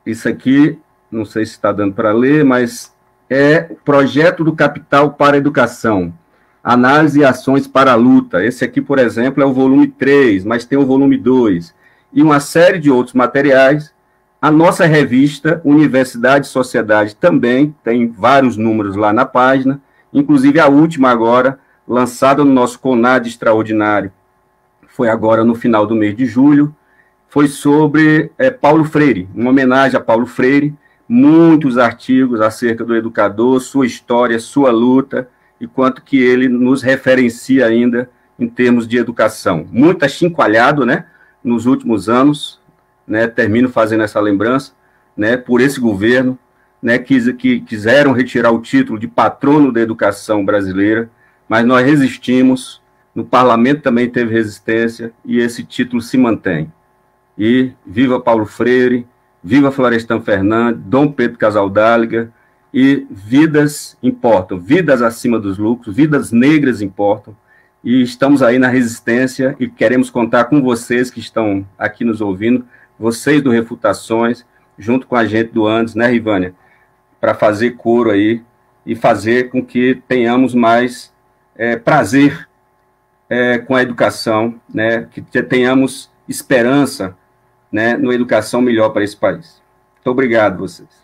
Isso aqui, não sei se está dando para ler, mas é Projeto do Capital para a Educação, Análise e Ações para a Luta. Esse aqui, por exemplo, é o volume 3, mas tem o volume 2. E uma série de outros materiais. A nossa revista, Universidade e Sociedade, também tem vários números lá na página, inclusive a última agora, lançada no nosso CONAD extraordinário, foi agora no final do mês de julho, foi sobre Paulo Freire, uma homenagem a Paulo Freire, muitos artigos acerca do educador, sua história, sua luta, e quanto que ele nos referencia ainda em termos de educação. Muito achincoalhado, né, nos últimos anos, né, termino fazendo essa lembrança, né, por esse governo, né, que quiseram retirar o título de patrono da educação brasileira, mas nós resistimos. No parlamento também teve resistência, e esse título se mantém. E viva Paulo Freire, Viva Florestan Fernandes, Dom Pedro Casaldáliga, e vidas importam, vidas acima dos lucros, vidas negras importam, e estamos aí na resistência e queremos contar com vocês que estão aqui nos ouvindo, vocês do Refutações, junto com a gente do Andes, né, Rivânia, para fazer coro aí e fazer com que tenhamos mais prazer com a educação, né, que tenhamos esperança, né, numa educação melhor para esse país. Muito obrigado a vocês.